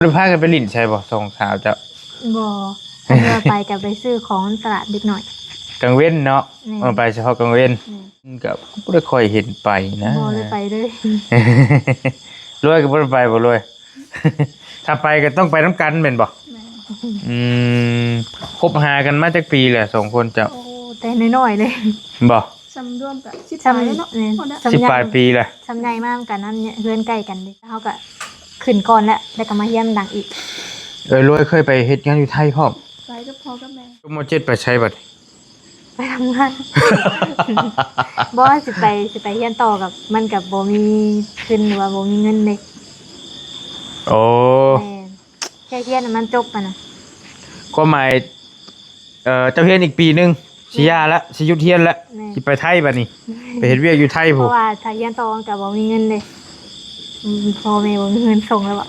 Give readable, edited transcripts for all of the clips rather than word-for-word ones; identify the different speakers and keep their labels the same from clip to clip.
Speaker 1: หรือพากันไปลิ้นใช่บ่ส่งสาวเจ้า
Speaker 2: บ่ถ้าเมื่อไปกับไปซื้อของตลาดเด็กหน่อย
Speaker 1: กลางเว้นเนาะ
Speaker 2: แม่
Speaker 1: ไปเฉพาะกลางเว้นก็บ่ได้ค่อยเห็นไปนะ
Speaker 2: บ่เลยไปเลย
Speaker 1: รวยก็บ่ได้ไปบ่รวย ถ้าไปก็ต้องไปน้ำกันแม่นบ่อืมคบหากันมาจักปีแหละสองคนเจ้า
Speaker 2: โอ้แต่น้อยๆเลย
Speaker 1: บ่
Speaker 3: ซ้ำร่วมกับชิด
Speaker 2: ซ้ำ
Speaker 3: ซ้ายเนาะ
Speaker 1: สิบปลายปีแหละ
Speaker 2: ซ้ำใหญ่มากกันนั่นเนี่ยเพื่อนใกล้กันเลยเฮาก็ขึ้นก่อนแล้วก็มาเยี่ยมดังอีก
Speaker 1: รวยเคยไปเฮ็ดงานอยู่ไทยพร้อม
Speaker 3: ไปก็พอกับแม่
Speaker 1: มเจ็ดไปใช้บัด
Speaker 2: ไปทำงาน บ่สิไปเรียนต่อกับมันกับบ่มีขึ้นหรือว่าบ่มีเงินเลย
Speaker 1: โอ้
Speaker 2: แค่เรียนมันจบปะนะ
Speaker 1: ก็หมายเจ้าเฮียนอีกปีนึงสิยาละสิหยุดเฮียนละสิไปไทยบัดนี้ไปเฮ็ดเวียกอยู่ไทย
Speaker 2: เพ
Speaker 1: พุ่น
Speaker 2: ราะว่าถ้าเรียนต่อก็บ่มีเงินเลยพ่อแม่บ่มีเงินส่งแล้วบ่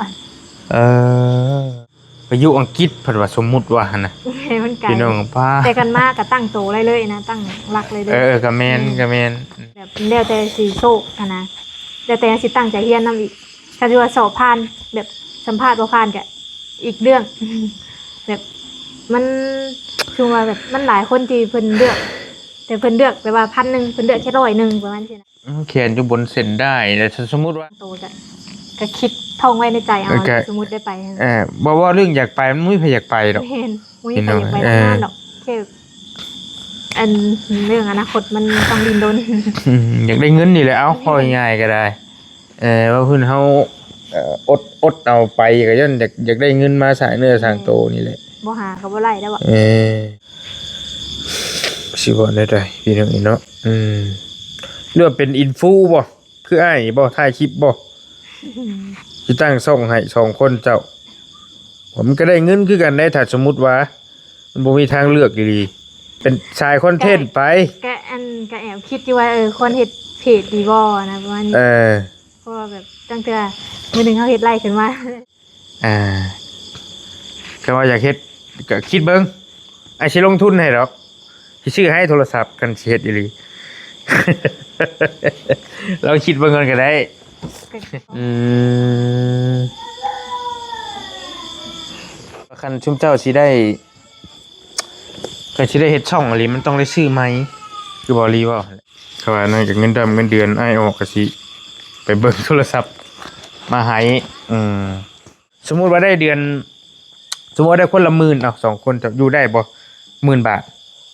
Speaker 1: ไปอยู่อังกฤษเพิ่นว่าสมมุติว่าหั่นน่ะ
Speaker 2: มันไกล
Speaker 1: พี่น้องป้า
Speaker 2: แต่กันมากก็ตั้งโตเลยนะตั้งหลักเลย
Speaker 1: ก็แม่น
Speaker 2: แบบแล้วแต่สิโชคนะแล้วแต่สิตั้งใจเรียนนำอีกถ้าสิว่าสอบผ่านแบบสัมภาษณ์บ่ผ่านก็อีกเรื่อง แบบมันคือว่าแบบมันหลายคนที่เพิ่นเลือกแต่เพิ่นเลือกแบบว่า1,000เพิ่นเลือกแค่100ประมาณนี้นะ
Speaker 1: เขียนอยู่บนเส้นได้แต่สมมุติว่า
Speaker 2: โตก็คิดท่องไว้ในใจเอาสมมุติได้ไป
Speaker 1: บ่ว่าเรื่องอยากไปมันไม่มีใครอยากไปดอก
Speaker 2: เห็นบ่มีใครอยากไปทำงานดอกแค่อันเรื่องอนาคตมันต้องดิ้นรน
Speaker 1: อยากได้เงินนี่แหละเอาพอง่ายๆก็ได้ว่าเพิ่นเฮาอดเอาไปก็ย้อนอยากได้เงินมาสร้างเนื้อสร้างโตนี่แหละ
Speaker 2: บ่หาก็บ่ไล่ได้บ่
Speaker 1: สิบ่ได้พี่น้องเนาะเลือกเป็นอินฟูบ่คืออ้ายบ่ถ่ายคลิปบ่สิตั้งช่องให้2คนเจ้าผมก็ได้เงินคือกันได้ถ้าสมมุติว่ามันบ่มีทางเลือกดีเป็นชายคอนเทนต์ไป
Speaker 2: ก็แอบคิดอยู่ว่าคนเฮ็ดเพจดีบ่นะประมาณนี้เพราะว่าแบบตั้งแต่มื้อนึงเฮาเฮ็ดไล่ขึ้นมา
Speaker 1: ก็ว่าอยากเฮ็ดก็คิดเบิ่งไอ้สิลงทุนให้ดอกสิซื้อให้โทรศัพท์กันสิเฮ็ดอีหลี เราคิดเบิ่งกันก็ได้คันชุมเจ้าสิได้ก็สิได้เฮ็ดช่องอีหลีมันต้องได้ซื้อไหมคือบ่รีว่าเขาว่านั่นก็เงินเดือนอ้ายออกก็สิไปเบิ่งโทรศัพท์มาให้สมมุติว่าได้เดือนสมมุติได้คนละ10,000เอา2คนจะอยู่ได้บ่ 10,000 บาท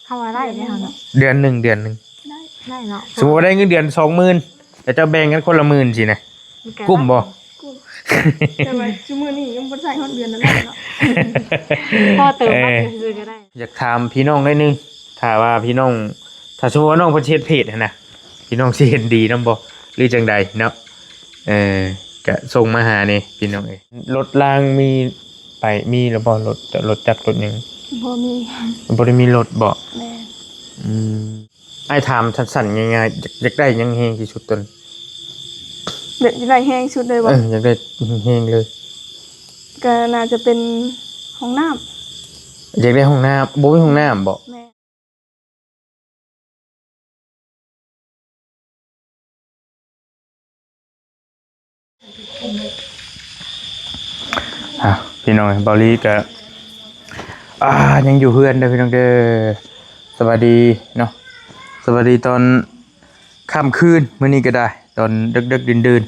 Speaker 2: เฮาว่าได้เด้เนาะ
Speaker 1: เดือนนึง
Speaker 2: ได้เนาะ
Speaker 1: สมมุติว่าได้เงินเดือน 20,000แต่จะแบ่งกันคนละ10,000สินะกุ้มบ่
Speaker 3: แต่ว่าซุมื้อนี้ยังบ่ใช้ฮอดเดือนนั้นเนาะ
Speaker 2: พอเติมมาซื้อก็ได้
Speaker 1: อยากถามพี่น้องได้นึงถ้าว่าพี่น้องถ้าสมมุติว่าน้องเพิ่นเฮ็ดเพจนะพี่น้องสิเห็นดีนำบ่หรือจังใดเนาะก็ส่งมาหานี่พี่น้องรถรางมีหรือบ่รถจักรรถหยัง
Speaker 3: บ่มี
Speaker 1: บ่ได้มีรถบ่
Speaker 3: แม่
Speaker 1: อ้ายถามสั้นๆง่ายๆอยากได้หยังแฮงที่สุดตน
Speaker 3: เด็กได้แห้งชุดเลยบ่
Speaker 1: อยากได้แฮงเลย
Speaker 3: ก็น่าจะเป็นห้องน้ำ
Speaker 1: อยากได้ห้องน้ำบ่มีห้องน้ำบ่
Speaker 3: แม่
Speaker 1: พี่น้องเบาลีก็ยังอยู่เพื่อนเด้อพี่น้องเด้อสวัสดีเนาะสวัสดีตอนค่ำคืนมื้อนี้ก็ได้ตอนดึกๆดื่น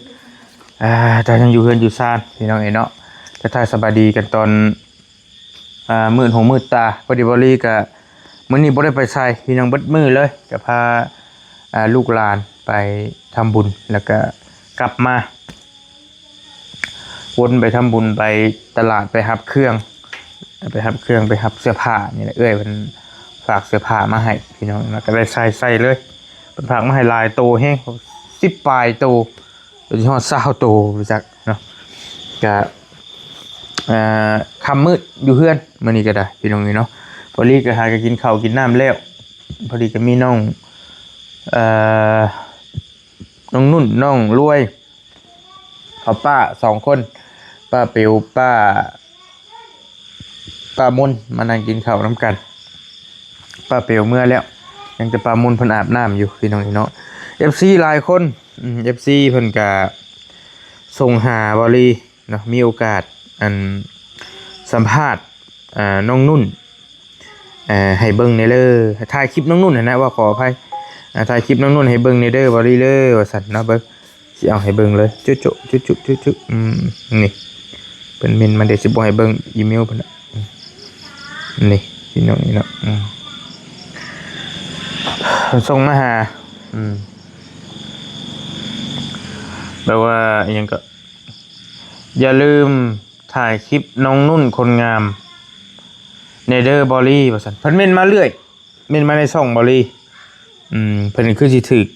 Speaker 1: ๆแต่ยังอยู่เพื่อนอยู่ซ่านพี่น้องเนาะจะถ่ายสวัสดีกันตอนมืดหูมืดตาพอดีเบาลีก็มื้อนี้บ่ได้ไปไสพี่น้องเบิดมื้อเลยก็พาลูกหลานไปทำบุญแล้วก็กลับมาวนไปทำบุญไปตลาดไปหับเครื่องไปหับเสื้อผ้านี่แหละมันฝากเสื้อผ้ามาให้พี่น้องแล้วก็ได้ใส่เลยเป็นฝากมาให้ลายโตแฮง10ปลายโตโดยเฉพาะ20โตรู้จักเนาะก็ค่ำมืดอยู่เฮือนมื้อนี้ก็ได้พี่น้องนี่เนาะพอดีก็หาก็กินข้าวกินน้ำแล้วพอดีก็มีน้องนุ่นน้องรวยเขาป้า2คนป้าเปียวป้ามนมานั่งกินข้าวน้ำกันป้าเปียวเมื่อแล้วยังจะป้ามนเพิ่นอาบน้ำอยู่พี่น้องนี่เนาะ FC หลายคนFC เพิ่นก็ส่งหาบอลีเนาะมีโอกาส อันสัมภาษณ์น้องนุ่นให้เบิ่งในเด้อถ่ายคลิปน้องนุ่นนะว่าขออภัยถ่ายคลิปน้องนุ่นให้เบิ่งในเด้อบริเลอร์ว่าซั่นเนาะเบิ่งสิเอาให้เบิ่งเลยจุจุจุจุจุจุนี่เป็นเมนมาเดี๋ยวสิบ่ให้เบิ่งอีเมลเพิ่นน่ะนี่พี่น้องนี่เนาะส่งมาหาแปลว่าอิหยังก็อย่าลืมถ่ายคลิปน้องนุ่นคนงามเนเดอร์บอลลี่ว่าซั่นเพิ่นเม่นมาเรื่อยเม่นมาในช่องบอลลี่เพิ่นคือสิถึก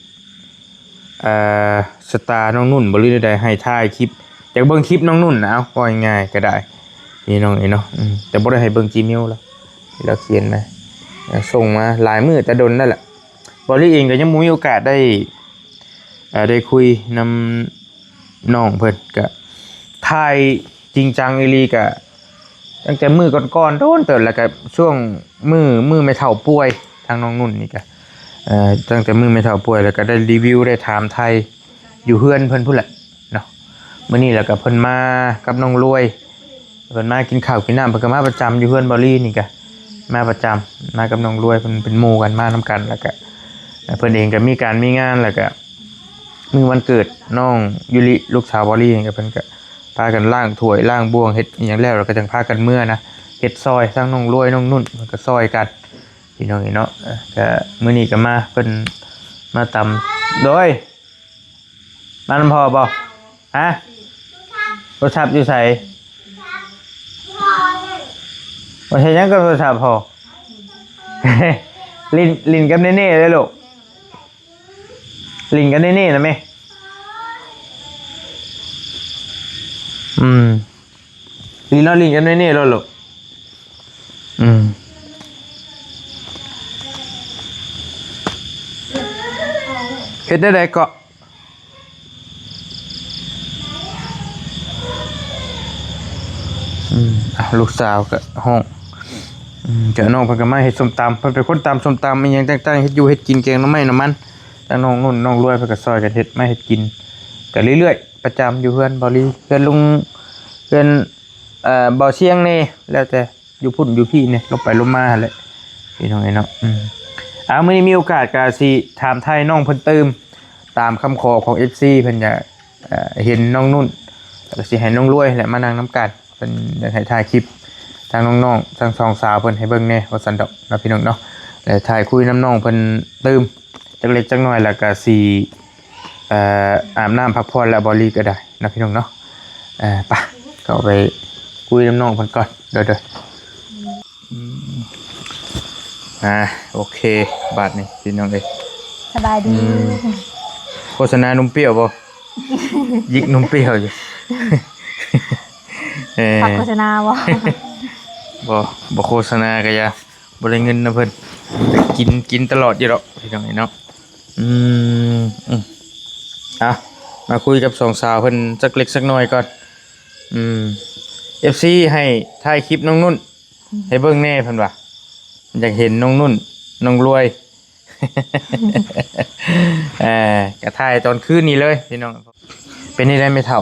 Speaker 1: สตาร์น้องนุ่นบอลลี่ได้ให้ถ่ายคลิปอยากเบิ่งคลิปน้องนุ่นนะเอาว่าง่ายๆก็ได้นี่น้องนี่เนาะแต่บ่ได้ให้เบิ่ง Gmail แล้วเขียนมาส่งมาหลายมื้อแต่ดนนั่นแหละบอลลี่เองก็ยังบ่มีโอกาสได้คุยนำน้องเพิ่นก็ถ่ายจริงจังอีหลีก็ตั้งแต่มือก่อนๆโดนเติบแล้วก็ช่วงมือไม่เท่าป่วยทางน้องนุ่นนี่ก็ตั้งแต่มือไม่เท่าป่วยแล้วก็ได้รีวิวได้ถามไทยอยู่เฮือนเพิ่นพุ่นแหละเนาะมื้อนี้แล้วก็เพิ่นมากับน้องรวยเพิ่นมากินข้าวกินน้ำเพิ่นก็มาประจำอยู่เฮือนบอลลี่นี่ก็มาประจำมากับน้องรวยเพิ่นเป็นหมู่กันมานํกันแล้วก็เพิ่นเองก็มีการมีงานแล้วก็มื้อวันเกิดน้องยุริลูกสาวบอลลี่นี่ก็เพิ่นก็พากันล้างถ้วยล้างบ่วงเฮ็ดอีหยังแล้วก็จังพากันเมื่อนะเฮ็ดซอยทั้งน้องรวยน้องนุ่นมันก็ซอยกันพี่น้องเนาะก็มื้อนี้ก็มาเพิ่นมาตำโดยมานำพ่อบ่ฮะโทรศัพท์อยู่ไสบ่ใช่หยังกับโทรศัพท์พ่อ ลินกับเน่ๆเลยลูกลินกับเน่ๆนะแม่ลินแล้วลินกันเน่ๆแล้วลูกเฮ็ดได้เกาะลูกสาวก็ห้องเจ้าน้องเพิ่นก็มาเฮ็ดส้มตำเพิ่นเป็นคนตำส้มตำอีหยังต่างๆเฮ็ดอยู่เฮ็ดกินแกงหน่อไม้น้ำมันทางน้องนุ่นน้องรวยเพิ่นก็ซอยกันเฮ็ดมาเฮ็ดกินก็เรื่อยๆประจำอยู่เฮือนบ่ลีเฮือนลุงเฮือนบ่เชียงนี่แล้วแต่อยู่พุ่นอยู่พี่นี่ลงไปลงมาหั่นแหละพี่น้องเนาะมื้อนี้มีโอกาสก็สิถามไทยน้องเพิ่นเติมตามคำขอของ FC เพิ่นอยากเห็นน้องนุ่นก็สิให้น้องรวยแหละมานั่งนํกันเพิ่นอยากให้ถ่ายคลิปทางน้องๆทั้งสองสาวเพิ่นให้เบิ่งแน่ว่าซั่นดอกนะพี่น้องเนาะแล้วถ่ายคุยน้ำน้องเพิ่นเติมจักเล็กจักน้อยแล้วก็สิอาบน้ำพักผ่อนแล้วบ่ลีก็ได้นะพี่น้องเนาะไปเข้าไปคุยน้ำน้องเพิ่นก่อนเด้อโอเคบาดนี้พี่น้องเอ้ย
Speaker 2: สบายดี
Speaker 1: โฆษณานมเปรี้ยวบ่ ยิกนมเปรี้ยวอยู่
Speaker 2: ฝากโฆษณาบ่
Speaker 1: บ่โฆษณาก็อย่าบ่ได้เงินนะเพิ่นแต่กินตลอดอยู่ดอกพี่น้องเนาะมาคุยกับสองสาวเพิ่นสักเล็กสักน้อยก่อนFC ให้ถ่ายคลิปน้องนุ่นให้เบิ่งแน่เพิ่นว่าอยากเห็นน้องนุ่นน้องรวย ก็ถ่ายตอนคืนนี้เลยพี่น้องเป็นนี่ได้ไม่เท่า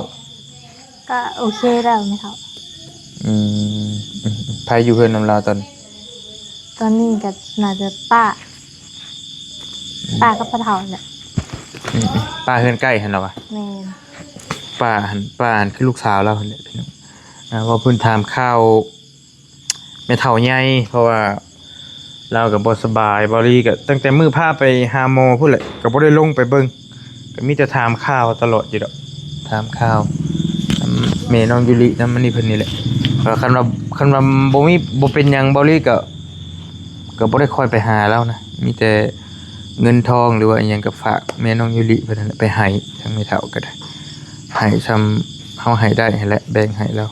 Speaker 2: ก็โอเคแล้วไม่เท่า
Speaker 1: พายอยู่เพื่อนนำลาวตอน
Speaker 2: นี้ก็น่าจะป้าก็ปะเท่าแหละ
Speaker 1: ป้าเพื่อนใกล้เห็นหรอวะ
Speaker 2: แม่น
Speaker 1: ป้าหันคือลูกสาวเราเนี่ยพี่น้องว่าเพิ่นถามข้าวไม่เท่าใหญ่เพราะว่าเรากับบ่สบายบริก็ตั้งแต่มื้อพาไปหาหมอพุ่นแหละก็บ่ได้ลงไปเบิ่งก็มีแต่ถามข้าวตลอดอยู่ดอกถามข้าวแม่น้องยุรินำมันนี่เพิ่นนี่แหละคันว่าบ่เป็นหยังบริก็บ่ได้ค่อยไปหาแล้วนะมีแต่เงินทองหรือว่าอีหยังก็ฝากแม่น้องยุริเพิ่นนั่นแหละไปให้ทั้งไม่เท่าก็ได้ให้ซ้ำเฮาให้ได้ให้แหละแบ่งให้แล้ว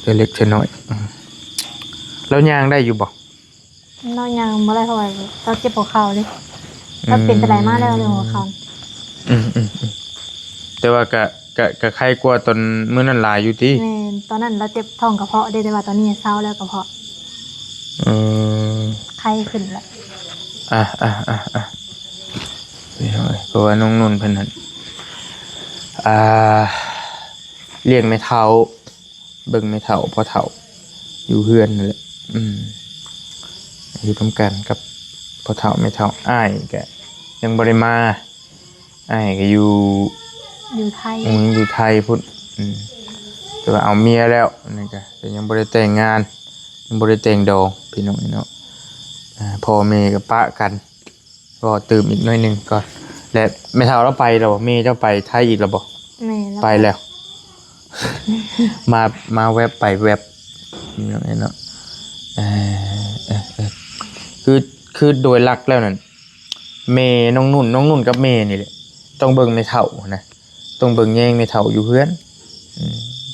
Speaker 1: เล็กๆน้อยแล้วย่างได้อยู่บ่
Speaker 2: น้อยยังบ่ได้เท่าไหร่เราเจ็บหัวเข่าดิเราเป็นแต่ไหนมาแล้วเรื่องหัวเข่า
Speaker 1: แต่ว่าก็ใครกลัวตอนมื้อนั้นหลายอยู่ติ
Speaker 2: แม่นตอนนั้นเราเจ็บท้องกระเพาะได้แต่ว่าตอนนี้เศร้าแล้วกระเพาะไข้ขึ้นแล้ว
Speaker 1: นี่เฮ้ยเพราะว่าน้องนุ่นเพิ่นนั่นเลี้ยงแม่เฒ่า เบิ่งไม่เฒ่าพอเฒ่าอยู่เฮือนนั่นแหละอยู่ทำกันกับพอเฒ่าไม่เฒ่าอ้ายก็ยังบ่ได้มาอ้ายก็
Speaker 2: อยู่ไทย
Speaker 1: อยู่ไทยพุ่นแต่ว่าเอาเมียแล้วนี่ก็แต่ยังบ่ได้แต่งงานยังบ่ได้แต่งดองพี่น้องเนาะพ่อแม่ก็ปะกันก็ตื่มอีกหน่อยหนึงก่อนและไม่เฒ่าเราไปแล้วบ่แม่เจ้าไปไทยอีกแล้วบ่
Speaker 2: แม่
Speaker 1: ไปแล้ว มาแวบไปแวบอย่างนี้เนาะคือโดยหลักแล้วนั่นเมย์น้องนุ่นกับเมย์นี่แหละต้องเบิ่งไม่เท่านะต้องเบิ่งแย่งไม่เท่าอยู่เพื่อน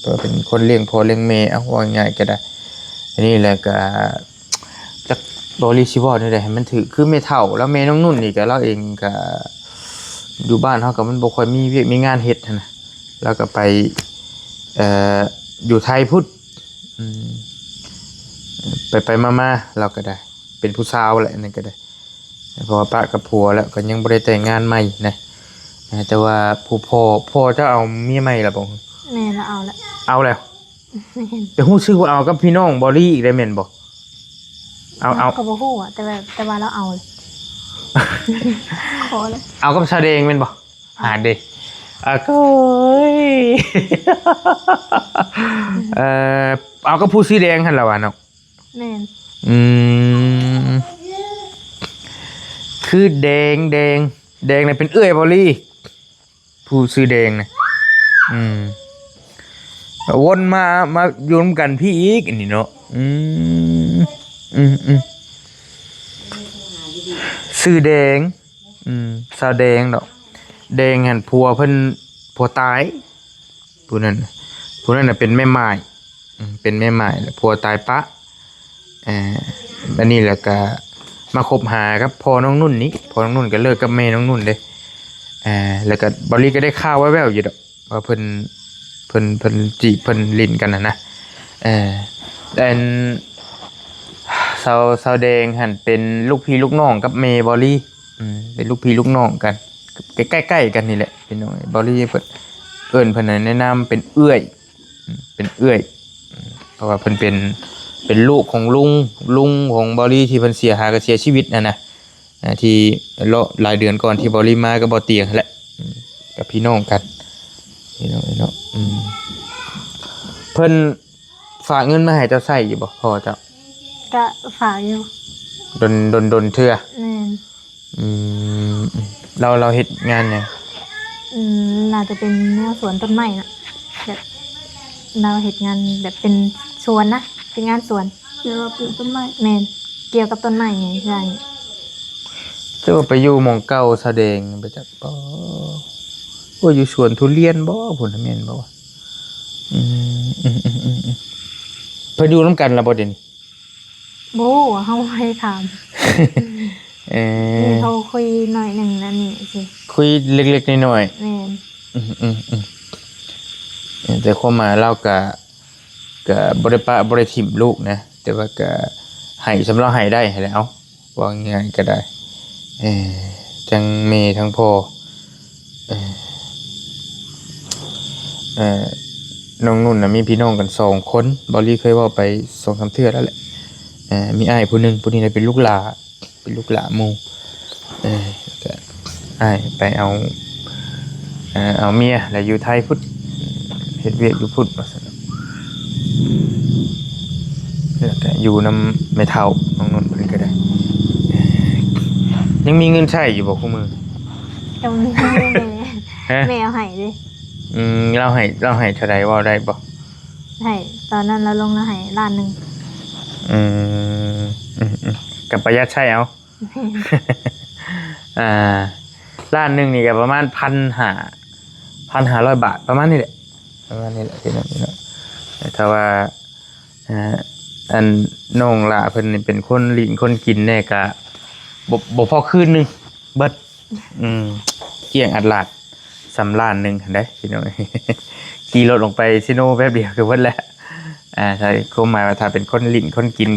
Speaker 1: ตัวเป็นคนเลี้ยงพ่อเลี้ยงเมย์เอาว่าง่ายก็ได้อันนี้แหละก็จักบริชิวอนี่แหละมันถือคือไม่เท่าแล้วเมย์น้องนุ่นนี่ก็เราเองก็อยู่บ้านเฮาก็มันบ่ค่อยมีงานเฮ็ดนะแล้วก็ไปอยู่ไทยพุทธไปมาเราก็ได้เป็นผู้สาวแหละนั่นก็ได้เพราะว่าป้ากับผัวแล้วก็ยังบ่ได้แต่งงานใหม่นะแต่ว่าผู้พ่อจะเอาเมียใหม่ล่ะบ่
Speaker 2: แม่ละเอา
Speaker 1: แล้วแต่ฮู้ชื่อว่าเอากับพี่น้องบอลี่อีกได้แม่นบ่เอา
Speaker 2: ก็บ่ฮู้อ่ะแต่ว่าเราเอาเลยขอเลย
Speaker 1: เอากับชาแดงแม่นบ่หาเด้ก็เอาก็ผู้สีแดงหั่นล่ะว่าเนาะ
Speaker 2: แม่น
Speaker 1: คือแดงนี่เป็นเอื้อยบอลี่ผู้สีแดงนะวนมาอยู่ร่วมกันพี่อีกนี่เนาะซื้อแดงสาวแดงดอกแดงหันผัวเพิ่นผัวตายผู้นั้นน่ะเป็นแม่ไม้แล้วผัวตายปะอันนี้แหละก็มาคบหาครับพอน้องนุ่นนี่พอน้องนุ่นก็เลิกกับแม่น้องนุ่นเด้แล้วก็บริก็ได้ข่าวแว่วๆอยู่ดอกว่าเพิ่นจีบเพิ่นลิ้นกันนะแต่สาวแดงหันเป็นลูกพี่ลูกน้องกับเมย์บอลี่เป็นลูกพี่ลูกน้องกันใกล้ๆกันนี่แหละเป็นน้องบอลี่เพิ่นเพิ่นแนะนำเป็นเอื้อยเพราะว่าเพิ่นเป็นลูกของลุงของบอลี่ที่เพิ่นเสียชีวิตนะที่หลายเดือนก่อนที่บอลี่มาก็บ่เตียงแหละกับพี่น้องกันพี่น้องเนาะเพิ่นฝากเงินมาให้เจ้าใช้อยู่บ่พอเจ้า
Speaker 2: ก็ฝากอยู่
Speaker 1: ดนเทื่อเราเฮ็ดงานเนี่ย
Speaker 2: น่าจะเป็นแนวสวนต้นไม้น่ะแบบเราเฮ็ดงานแบบเป็นสวนนะเป็นงานสวน
Speaker 3: เกี่ยวกับปลูกต้นไม้
Speaker 2: แม่นเกี่ยวกับต้นไม้ไงใช่
Speaker 1: จะว่าไปอยู่หม่องเก่าแสดงไปจักบ่อยู่สวนทุเรียนบ่พุ่นแม่นบ่เพิ่นอยู่นำกันล่ะบ่เดี๋ยวนี้
Speaker 2: บ่เฮาให้ถามนี่เขาคุยหน่อยนึงแล้วนี่สิ
Speaker 1: คุยเล็กๆน้อย
Speaker 2: ๆแม่
Speaker 1: นแต่ความหมายเราก็บ่ได้ปะบ่ได้ทิ่มลูกนะแต่ว่าก็ให้สำหรับให้ได้ให้แล้วว่าง่ายก็ได้ทั้งแม่ทั้งพ่อน้องนุ่นน่ะมีพี่น้องกัน2คนบอลลี่เคยเว้าไป 2-3 เทื่อแล้วแหละมีอ้ายผู้นึงผู้นี้เป็นลูกหลาหมู่ก็อ้ายไปเอาเมียแล้วอยู่ไทยพุทธเฮ็ดเวียกอยู่พุทธว่าซั่นแล้วก็อยู่นำแม่เฒ่าน้องนุ่นเพิ่นก็ได้ยังมีเงินใช้อยู่บ่คุมื้อ
Speaker 2: ต้องมีแม่เอาให้ดิ
Speaker 1: เราให้เท่าใดเว้าได้บ่
Speaker 2: ให้ตอนนั้นเราลงแล้วให้ล้านนึง
Speaker 1: กับประหยัดใช้เอาล้านนึงนี่ก็ประมาณ1,500 บาทประมาณนี้แหละที่นั่นเนาะถ้าว่าอันน้องล่ะเพิ่นนี่เป็นคนลิ้นคนกินแน่ก็บ่พอคืนนึงเบิดเกี่ยงอัดลาด3ล้านนึงหั่นเด้พี่น้องขี่รถลงไปซิโนแป๊บเดียวก็เบิดแล้วใช่ความหมายว่าถ้าเป็นคนลิ้นคนกิน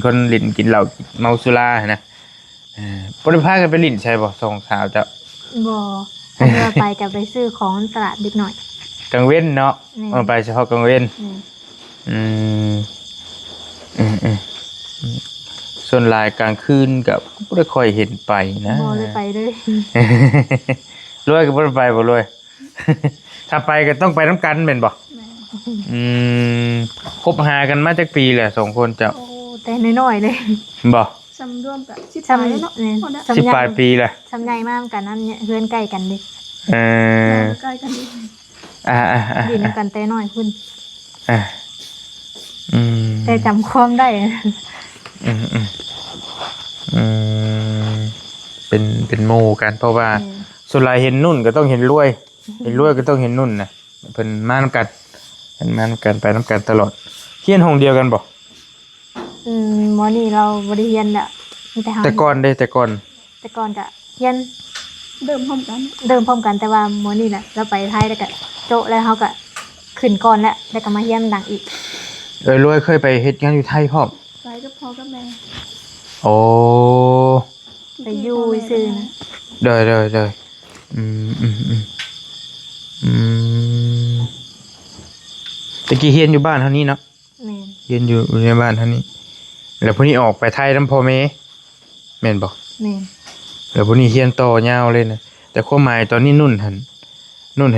Speaker 1: เหล้าเมาสุรานะบ่ได้พากันไปลิ้นใช่บ่2 สาวจ้ะ
Speaker 2: บ่เราไปก็ไปซื้อของตลาดนิดหน่อย
Speaker 1: กลางเว้นเนาะไปเฉพาะกลางเว้น อืมอืมอืมส่วนหลายกลางคืนกับบ่ได้ค่อยเห็นไปนะ
Speaker 2: บ่เลยไปเลย
Speaker 1: รวยก็บ่ได้ไปบ่รวย ถ้าไปก็ต้องไปน้ำกันแม่นบ่
Speaker 3: แม่
Speaker 1: อืมคบหากันมาจากปีแหละสองคนเจ้า
Speaker 2: โอ้แต่น้อยๆเลย
Speaker 1: บ่
Speaker 3: ซ้ำร่วมกับชิด
Speaker 2: ซ้ำ
Speaker 3: ท้ายแล้วเนาะ
Speaker 2: เนี่ย
Speaker 3: พอได้
Speaker 2: ซ้ำ
Speaker 1: สิบปลายปีแหละ
Speaker 2: ซ้ำใหญ่มากกันนั่นเนี่ยเพื่อนใกล้กันดิ
Speaker 1: เออ
Speaker 3: ใกล้กันดี
Speaker 1: อ่า
Speaker 2: ดีนำกันแต่น้อยคุณ
Speaker 1: อ่าอืม
Speaker 2: แต่จำความได้
Speaker 1: อืมอืมอืมเป็นหมู่กันเพราะว่าสุดท้ายเห็นนุ่นก็ต้องเห็นรวย เห็นรวยก็ต้องเห็นนุ่นนะเพิ่นมานำกันเพิ่นมานำกันไปนำกันตลอดเฮียนห้องเดียวกันบ่
Speaker 2: หมอนี่เราบ่ได้เรียนละมีแต่เฮา
Speaker 1: แต่ก่อนเด้แต่ก่อน
Speaker 2: แต่ก่อนก็เรียน
Speaker 3: เดิมพร้อมกัน
Speaker 2: เดิมพร้อมกันแต่ว่าหมอนี่แหละเราไปไทยแล้วก็โจะแล้วเฮาก็ขึ้นก่อนแล้วก็มาเรียนดังอีก
Speaker 1: รวยเคยไปเฮ็ดงานอยู่ไทยพร้อม
Speaker 3: ไปกับพ่อกับแม่
Speaker 1: โอ้
Speaker 2: ไปอยู่ซื่อนะ
Speaker 1: เด้ออืมอืมตะกี้เฮียนอยู่บ้านเท่านี้เนาะ
Speaker 2: แม่น
Speaker 1: เฮียนอยู่ในบ้านเท่านี้แล้วพวกนี้ออกไปไทยนำพ่อแม่แม่นบ่
Speaker 2: แม่น
Speaker 1: แล้วพวกนี้เฮียนต่อยาวเลยนะแต่ความหมายตอนนี้นุ่นหัน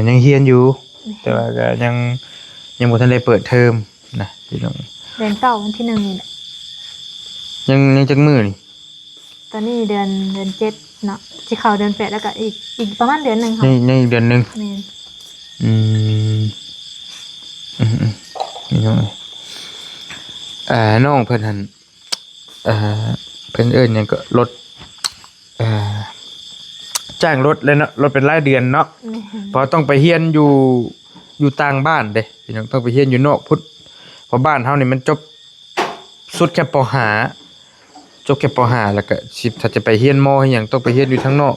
Speaker 1: ยังเฮียนอยู่ แต่ว่าก็ยังบ่ทันได้เปิดเทอมนะพี่น้อง
Speaker 2: เดือนเก้าวันที่1นี่แหละ
Speaker 1: ยังจักมื้อนี่
Speaker 2: ตอนนี้เดือน7เนาะสิเข้าเดือน8แล้วก็อีกประมาณเดือนหนึงค่ะ
Speaker 1: ในอีกเดือนหนึง
Speaker 2: แม่น
Speaker 1: อืมนี่น้องน้องเพิ่นหันเพิ่นเอิ้นหยังก็รถจ้างรถเลยเนาะรถเป็นรายเดือนเนาะ
Speaker 2: แม่น
Speaker 1: เพราะต้องไปเฮียนอยู่ต่างบ้านเด้พี่น้องต้องไปเฮียนอยู่นอกพุทธเพราะบ้านเฮานี่มันจบสุดแค่ป .5 จบแค่ป .5 แล้วก็สิถ้าจะไปเฮียนมอหยังต้องไปเฮียนอยู่ข้างนอก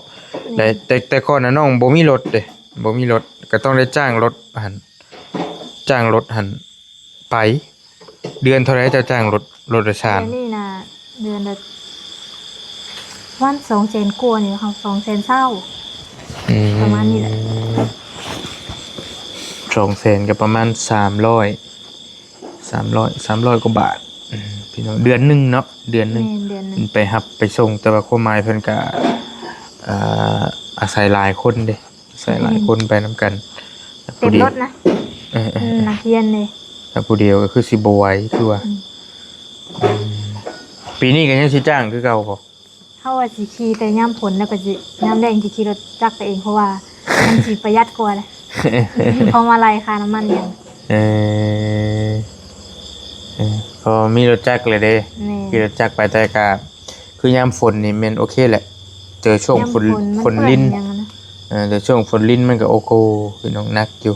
Speaker 1: แต่ก่อนน่ะน้องบ่มีรถเด้บ่มีรถก็ต้องได้จ้างรถหันไป เดือนเท่าไหร่จะจ้างรถโดยสาร
Speaker 2: เดือนนี้น่ะเดือนละวัน200,000กว่านี่ค่ะ220,000ประมาณนี้แหละ
Speaker 1: 200,000ก็ประมาณ300กว่าบาทพี่น้องเดือนหนึงเนาะเดือนหนึง
Speaker 2: แม่นเดือนหนึง
Speaker 1: ไปหับไปส่งแต่ว่าความหมายเพิ่นก็อาศัยหลายคนเด้อาศัยหลายคนไปนํกัน
Speaker 2: เต็มรถนะ
Speaker 1: เออ
Speaker 2: นักเรียนเลย
Speaker 1: ถ้าผู้เดียวก็คือสิบ่ไหวคือว่าปีนี้ก็ยังสิจ้างคือเก่าบ่
Speaker 2: เฮาว่าสิขี่แต่ยามฝนแล้วก็สิยามแรงสิขี่รถจักรไปเองเพราะว่ามันสิประหยัดกว่าเลยเพราะมาไล่ค่าน้ำมันอย่าง
Speaker 1: เออพอมีรถจักรเลยเด้
Speaker 2: แม่
Speaker 1: ขี่รถจักรไปแต่ก็คือยามฝนนี่แม่นโอเคแหละ เจอช่วงฝน
Speaker 2: ยาม
Speaker 1: ฝนลิ้น
Speaker 2: อย่างนั้นนะ
Speaker 1: แต่ช่วงฝนลิ้นมันก็โอโกพี่น้องนักอยู่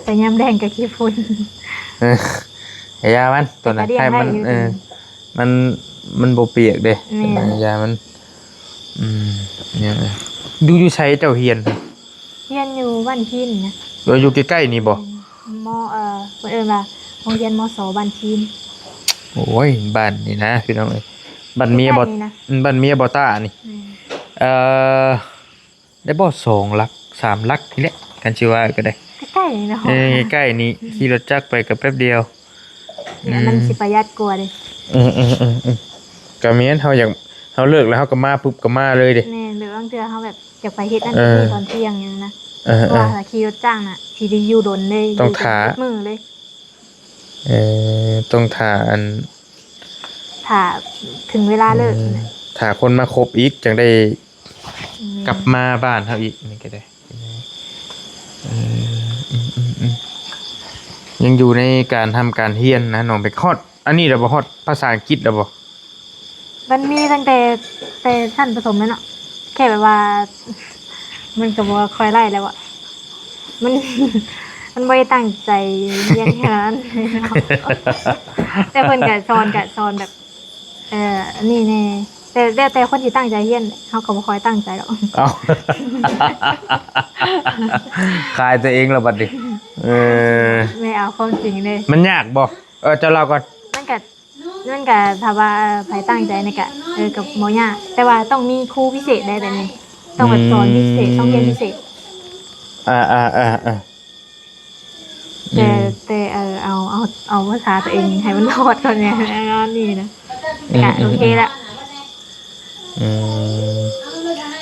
Speaker 2: แต่ยามแรงก็ขี้ฝุ่น
Speaker 1: ยามันตัวนั้น
Speaker 2: แต่ก็เรียก
Speaker 1: ให้มัน
Speaker 2: ได้อยู่
Speaker 1: มันบ่เปียกเด้
Speaker 2: แม่น
Speaker 1: ยามันเนี่ยอยู่ใช้เจ้าเฮียน
Speaker 2: เรียนอยู่บ้านพินนะ
Speaker 1: อยู่ใกล้ๆนี่บ่
Speaker 2: มเพิ่นเอิ้นว่าโรงเรียนมสบ้านพิน
Speaker 1: โอ้ยบ้านนี่นะพี่น้องเอ้ยบ้านเมียบ่
Speaker 2: ใกล้ๆนี่นะ
Speaker 1: บ้านเมียบ่ต้านี่
Speaker 2: แม่
Speaker 1: ได้บ่2ลัก3ลักนี่แหละกันสิว่าก็ได้
Speaker 2: ใกล้ๆนี่เนาะ
Speaker 1: ใกล้นี่ขี่รถจักรไปก็แป๊บเดียว
Speaker 2: เนี่ยมันสิประหยัดกว่าเลย
Speaker 1: ก็แม่นเฮาอยากเฮาเลิกแล้วเฮาก็มาปุ๊บก็มาเลยเด้
Speaker 2: แม่หรือบางเทื่อเฮาแบบอยากไปเฮ็ดนั่น
Speaker 1: เออ
Speaker 2: นี่ตอนเที่ยงอย่างนั้นนะ
Speaker 1: เออ
Speaker 2: เพราะว่าถ้าขี่รถจ้างน่ะสิได้อยู่ดนเลย
Speaker 1: ต้อง
Speaker 2: ยู่
Speaker 1: ท่า
Speaker 2: ทุกมื้อเลย
Speaker 1: ต้องถ่าอัน
Speaker 2: ถ้าถึงเวลาเลิกนะ
Speaker 1: ถ่าคนมาครบอีกจังได้กลับมาบ้านเฮาอีกนี่ก็ได้ยังอยู่ในการทำการเรียนนะน้องไปฮอดอันนี้เราบ่ฮอดภาษาอังกฤษแล้วบ่
Speaker 2: มันมีตั้งแต่ชั้นประถมแล้วเนาะแค่แบบว่า มันก็บ่ค่อยไล่แล้วอะมัน มันบ่ได้ตั้งใจเรียนแค่นั้น แต่เพิ่นก็สอนแบบอันนี้แน่แต่คนที่ตั้งใจเรียนเฮาก็บ่ค่อยตั้งใจหรอก
Speaker 1: เอา ขายตัวเองแล้วบัดนี้
Speaker 2: ไม่เอาความจริงเลย
Speaker 1: มันยากบ่เจ้าเล่าก่อน
Speaker 2: มันก็ถ้าว่าไผตั้งใจนี่ก็กับบ่ยากแต่ว่าต้องมีครูพิเศษได้แบบนี้ต้องแบบสอนพิเศษต้องเรียนพิเศษ แต่เอาภาษาตัวเองให้มันรอดก่อนเนี่ยแล้วนี่นะกะโอเคละ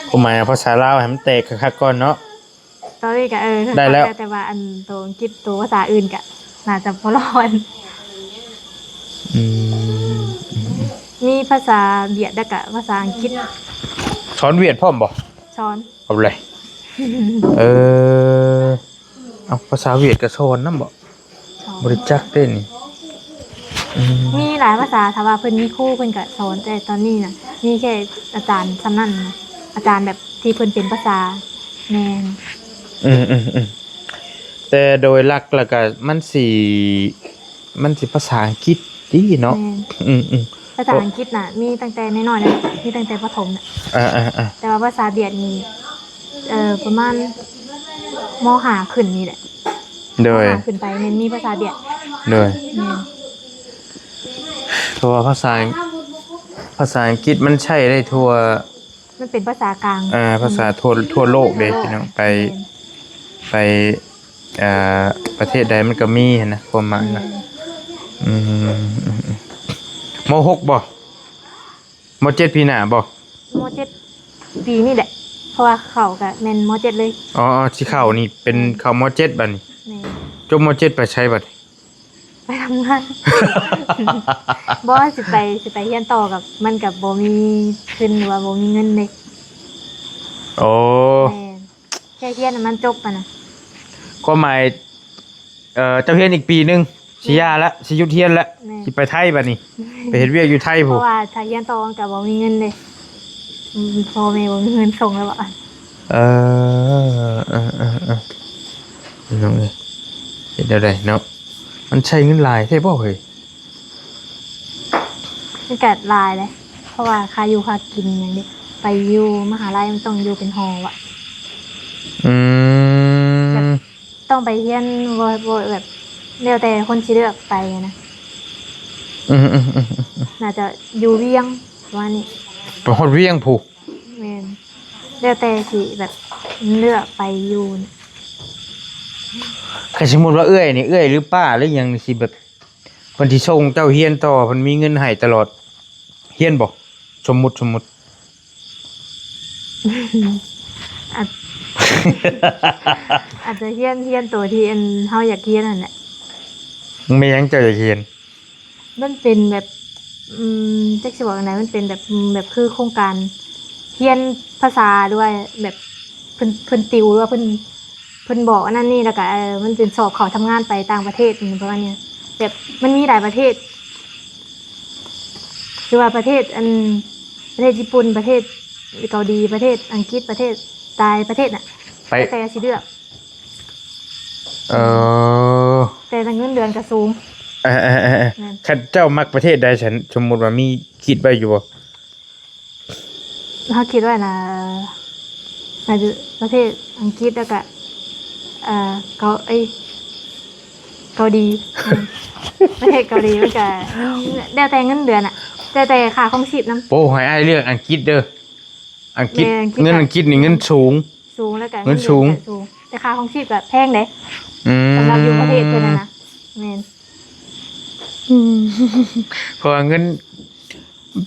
Speaker 1: ผมหมายภาษาลาวให้มันแตกคักๆก่อนเนาะ
Speaker 2: ตอนนี้กะ
Speaker 1: ได้แล้ว
Speaker 2: แต่ว่าอันตัวอังกฤษตัวภาษาอื่นกะน่าจะพอรอด
Speaker 1: อืม
Speaker 2: มีภาษาเวียดและกะภาษาอังกฤษ
Speaker 1: สอนเวียดพร้อมบ่
Speaker 2: ช้อน
Speaker 1: เอาเลยเอาภาษาเวียดก็สอนนำบ่
Speaker 2: ช้อน
Speaker 1: บริจักเด้นี่
Speaker 2: มีหลายภาษาถ้าว่าเพิ่นมีครูเพิ่นก็สอนแต่ตอนนี้น่ะมีแค่อาจารย์สำนั่นนะอาจารย์แบบที่เพิ่นเป็นภาษาแม่น
Speaker 1: แต่โดยหลักแล้วก็มันสิภาษาอังกฤษดีเนาะ
Speaker 2: แม่น
Speaker 1: อืม
Speaker 2: ภาษาอังกฤษน่ะมีตั้งแต่น้อยๆนะมีตั้งแต่ประถมน่ะ
Speaker 1: ๆ
Speaker 2: แต่ว่าภาษาเวียดนี่ประมาณมห้าขึ้นนี่แหละ
Speaker 1: โดย
Speaker 2: มห้าขึ้นไปแม่นมีภาษาเวียด
Speaker 1: โดย
Speaker 2: แม่น
Speaker 1: เพราะว่าภาษาอังกฤษมันใช้ได้ทั่ว
Speaker 2: มันเป็นภาษากลาง
Speaker 1: ภาษาทั่วโลกเด้พี่น้องไปประเทศใดมันก็มีหั้นนะความหมายนะม.6 บ่ม.7 ปีหน้าบ่
Speaker 2: มเจ็ดปีนี่แหละ เพราะว่าเขากับแมนมเจ็ดเลย
Speaker 1: อ๋อที่เข้านี่เป็นเข้าม.7 บัดนี้
Speaker 2: แม่น
Speaker 1: จบม.7 ไปใช้บัดนี้
Speaker 2: ไปทำงาน บอสสิไปเรียนต่อกับมันกับโบมีขึ้นหรือว่าโบมีเงินเลย
Speaker 1: โอ้
Speaker 2: แม่นแค่เรียนน่ะมันจบอ่ะนะ
Speaker 1: ความหมายเจ้าเฮียนอีกปีหนึงสิยาละสิหยุดเฮียนละสิไปไทยบัดนี้ ไปเฮ็ดเวียกอยู่ไทย
Speaker 2: เพ
Speaker 1: พู้
Speaker 2: ราะว่าถ้าเรียนต่อกับโบมีเงินเลยพ่อแม่โบมีเงินส่งแล้วอ่ะ
Speaker 1: น้องเอ้ยเฮ็ดได้เนาะมันใช้เงินหลายใช่บ่เฮ้ย
Speaker 2: มันกัดลายเลย เพราะว่าค่าอยู่ค่ากินอย่างนี้ไปอยู่มหาลัยมันต้องอยู่เป็นหออ่ะ ต้องไปเรียนบ่แบบเรียวแต่คนสิเลือกไปนะ น่าจะอยู่เวียงว่านี่
Speaker 1: ไปฮอดเวียงผู้
Speaker 2: แม่นเรียวแต่สิแบบเลือกไปอยู่น่ะ
Speaker 1: คันสมมุติว่าเอื้อยนี่เอื้อยหรือป้าหรือหยังนี่สิแบบเพิ่นสิส่งเจ้าเฮียนต่อเพิ่นมีเงินให้ตลอดเฮียนบ่สมมุติ
Speaker 2: อาจ อาจจะเฮียนตัวที่เฮาอยากเฮียนนั่นแหละ
Speaker 1: มึงไม่ยังเจ้าจะเฮียน
Speaker 2: มันเป็นแบบจักสิบอกจังไดมันเป็นแบบคือโครงการเฮียนภาษาด้วยแบบเพิ่นติวหรือว่าเพิ่นบอกอันนั้นนี่แล้วก็มันเป็นสอบเข้าทำงานไปต่างประเทศประมาณเนี้ยแบบมันมีหลายประเทศคือว่าประเทศประเทศญี่ปุ่นประเทศเกาหลีประเทศอังกฤษประเทศใต้ประเทศน่ะ
Speaker 1: ไป
Speaker 2: แต่สิเลือก แต่เงินเดือนก็สูง
Speaker 1: คันเจ้ามักประเทศใดฉันสมมุติว่ามีคิดไว้อยู่บ่
Speaker 2: เขาคิดว่าน่าจะประเทศอังกฤษแล้วก็เกาหลีประเทศเกาหลีมันก็ได้แต่เงินเดือนอ่ะแต่ค่าครองชีพนำ
Speaker 1: โอ้ให้อ้ายเลือกอังกฤษเด้ออังกฤษ
Speaker 2: แม่อังกฤษ
Speaker 1: เงินอังกฤษนี่เงินสูง
Speaker 2: สูงแล้วก็
Speaker 1: เงินสูง
Speaker 2: ก็สูงแต่ค่าครองชีพก็แพงเด้สำหรับอยู่ประเทศเพิ่นนะแม่น
Speaker 1: เพราะว่าเงิน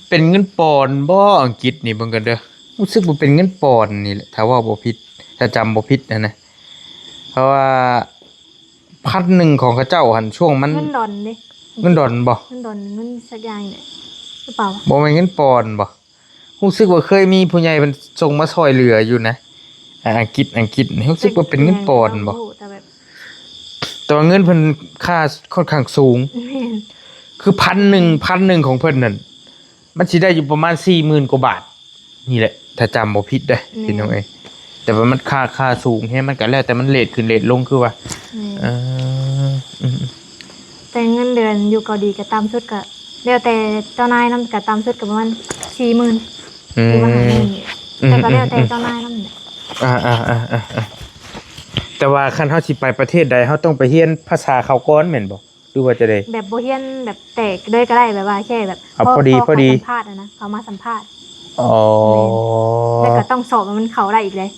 Speaker 1: เป็นเงินปอนด์บ่อังกฤษนี่เบิ่งกันเด้อรู้สึกว่าเป็นเงินปอนด์นี่แหละถ้าว่าบ่ผิดถ้าจำบ่ผิดนะเพราะว่า1,000ของเขาเจ้าหั่นช่วงมัน
Speaker 2: เงินดอลเด้
Speaker 1: เงินดอลบ่
Speaker 2: เงินดอลเงินสักอย่างเนี่ยหรือเปล่า
Speaker 1: บ่แม่นเงินปอนด์บ่รู้สึกว่าเคยมีผู้ใหญ่เพิ่นส่งมาช่วยเหลืออยู่นะอังกฤษนี่รู้สึกว่าเป็นเงินปอนด์บ่
Speaker 2: แต่แบบ
Speaker 1: แต่ว่าเงินเพิ่นค่าค่อนข้างสูง
Speaker 2: แม่น
Speaker 1: คือ1,000ของเพิ่นนั่นมันสิได้อยู่ประมาณ 40,000 กว่าบาทนี่แหละถ้าจำบ่ผิดเด้อพี่น้องเอ้ยแต่ว่ามันค่าสูงแฮะมันก็แล้วแต่มันเรทขึ้นเรทลงคือว่า
Speaker 2: แม่นแต่เงินเดือนอยู่เกาหลีก็ต่ำสุดก็แล้วแต่เจ้านายนำก็ต่ำสุดก็ประมาณ 40,000 หรือว่า50,000แต่ก็แล้วแต่เจ้านายนำเนี่ย
Speaker 1: แต่ว่าคันเฮาสิไปประเทศใดเฮาต้องไปเรียนภาษาเขาก่อนแม่นบ่หรือว่าจะได้
Speaker 2: แบบบ่เฮียนแบบแตกเลยก็ได้แบบว่าแค่แบบ
Speaker 1: เอาพอดี
Speaker 2: เขาสัมภาษณ์นะเขามาสัมภาษณ์
Speaker 1: อ๋อ
Speaker 2: แล้วก็ต้องสอบมันเข้าได้อีกเลย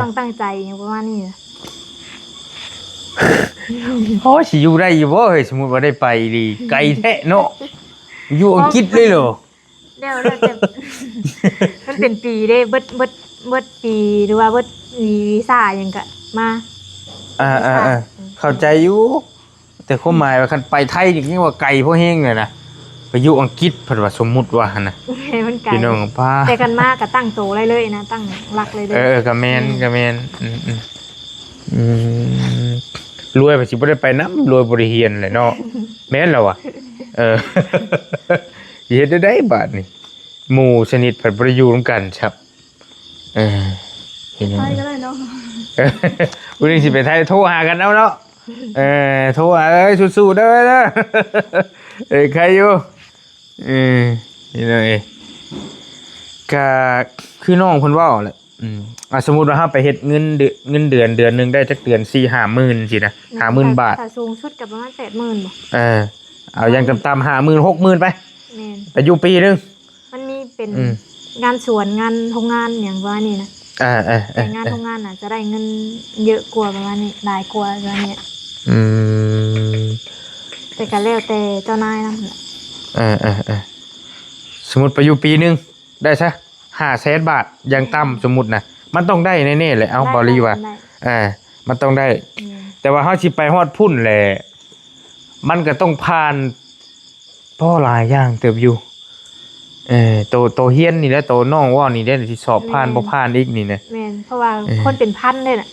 Speaker 2: ต้องตั้งใจอย่างประมาณนี้นะ
Speaker 1: โอ้สิอยู่ได้อยู่บ่เฮ้ยสมมุติว่าได้ไปดีไกลแท้เนาะอยู่อังกฤษเลยเหรอ
Speaker 2: เดี๋ยวเราจะ มันเป็นปีเด้เบิดปีหรือว่าเบิดวีซ่าหยังก็มา
Speaker 1: เข้าใจอยู่แต่ความหมายว่าคันไปไทยนี่ยังว่าไกลพอแห้งเลยนะไปอยู่อังกฤษเพิ่นว่าสมมุติว่าหั่นน่ะ
Speaker 2: มันไกล
Speaker 1: พี่น้องพา
Speaker 2: แต่กันมากก็ตั้งโตเลยนะตั้งหลักเลยเด้
Speaker 1: ก็แม่นรวยไปสิบ่ได้ไปนำรวยบ่ได้เรียนเลยเนาะแม่นแล้วอ่ะสิเฮ็ดได้บาดนี่หมู่ชนิดเพิ่นบ่ได้อยู่ร่วมกันครับเห็นยัง
Speaker 3: ไป
Speaker 1: ไง
Speaker 3: ก็ได้เนาะ
Speaker 1: วันนี้สิไปไทยโทรหากันเอาเนาะโทรหาสู้ๆเด้อเด้อใครอยู่นี่เลยก็คือน้องเพิ่นเว้าแหละสมมุติว่าเฮาไปเฮ็ดเงินเดือนนึงได้จักเดือน 4-5 หมื่นสินะ 50,000 บาท
Speaker 2: ถ้าสูงสุดก็ประมาณ 80,000บ่
Speaker 1: เอาอย่างต่ำๆ 50,000 60,000ไป
Speaker 2: แม่น
Speaker 1: ไปอยู่ปีนึง
Speaker 2: มันมีเป็นงานสวนงานโรงงานอย่างว่านี่นะแต่งานโรงงานน่ะจะได้เงินเยอะกว่าประมาณนี้หลายกว่าประมาณนี้แต่ก็แล้วแต่เจ้านายนำ
Speaker 1: สมมุติไปอยู่ปีนึงได้ซะ500,000 บาทอย่างต่ำสมมุตินะมันต้องได้แน่ๆแหละเอาบอลี่ว่ามันต้องได้แต่ว่าเฮาสิไปฮอดพุ่นแหละมันก็ต้องผ่านพ่อหลายอย่างเติบอยู่โตเฮียนนี่แหละโตน้องว่านี่ได้ที่สอบผ่านบ่ผ่านอีกนี่นะ
Speaker 2: แม่นเพราะว่าคนเป็นพันเลยน่ะ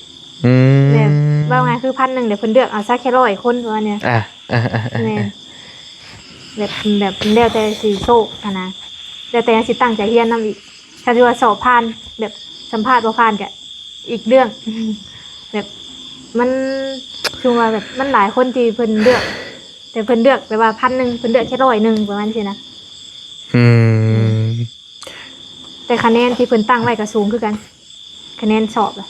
Speaker 2: แบบว่าไงคือ1,000เดี๋ยวเพิ่นเลือกเอาสักแค่100คนว่าเนี่ยแม่นแบบแล้วแต่สิโชคนะแล้วแต่สิตั้งใจเรียนนำอีกถ้าว่าสอบผ่านแบบสัมภาษณ์บ่ผ่านก็อีกเรื่องแบบมันคือว่าแบบมันหลายคนที่เพิ่นเลือกแต่เพิ่นเลือกแบบว่า1,000เพิ่นเลือกแค่100ประมาณนี้นะแต่คะแนนที่เพิ่นตั้งไว้ก็สูงคือกันคะแนนสอบล่ะ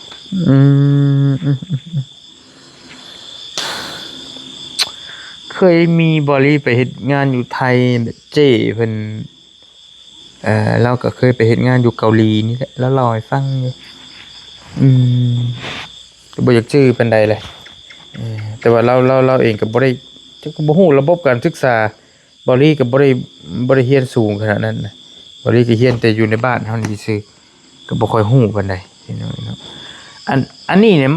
Speaker 1: เคยมีบอลี่ไปเฮ็ดงานอยู่ไทยแบบเจ้เพิ่นเราก็เคยไปเฮ็ดงานอยู่เกาหลีนี่แหละแล้วเล่าให้ฟังอยู่ก็บ่อยากชื่อปานใดเลยแต่ว่าเราเองก็บ่ได้ก็บ่ฮู้ระบบการศึกษาบอลี่ก็บ่ได้เรียนสูงขนาดนั้นนะบอลี่ก็เรียนแต่อยู่ในบ้านเฮานี่ซื่อก็บ่ค่อยฮู้ปานใดพี่น้องเนาะอันนี้เนี่ย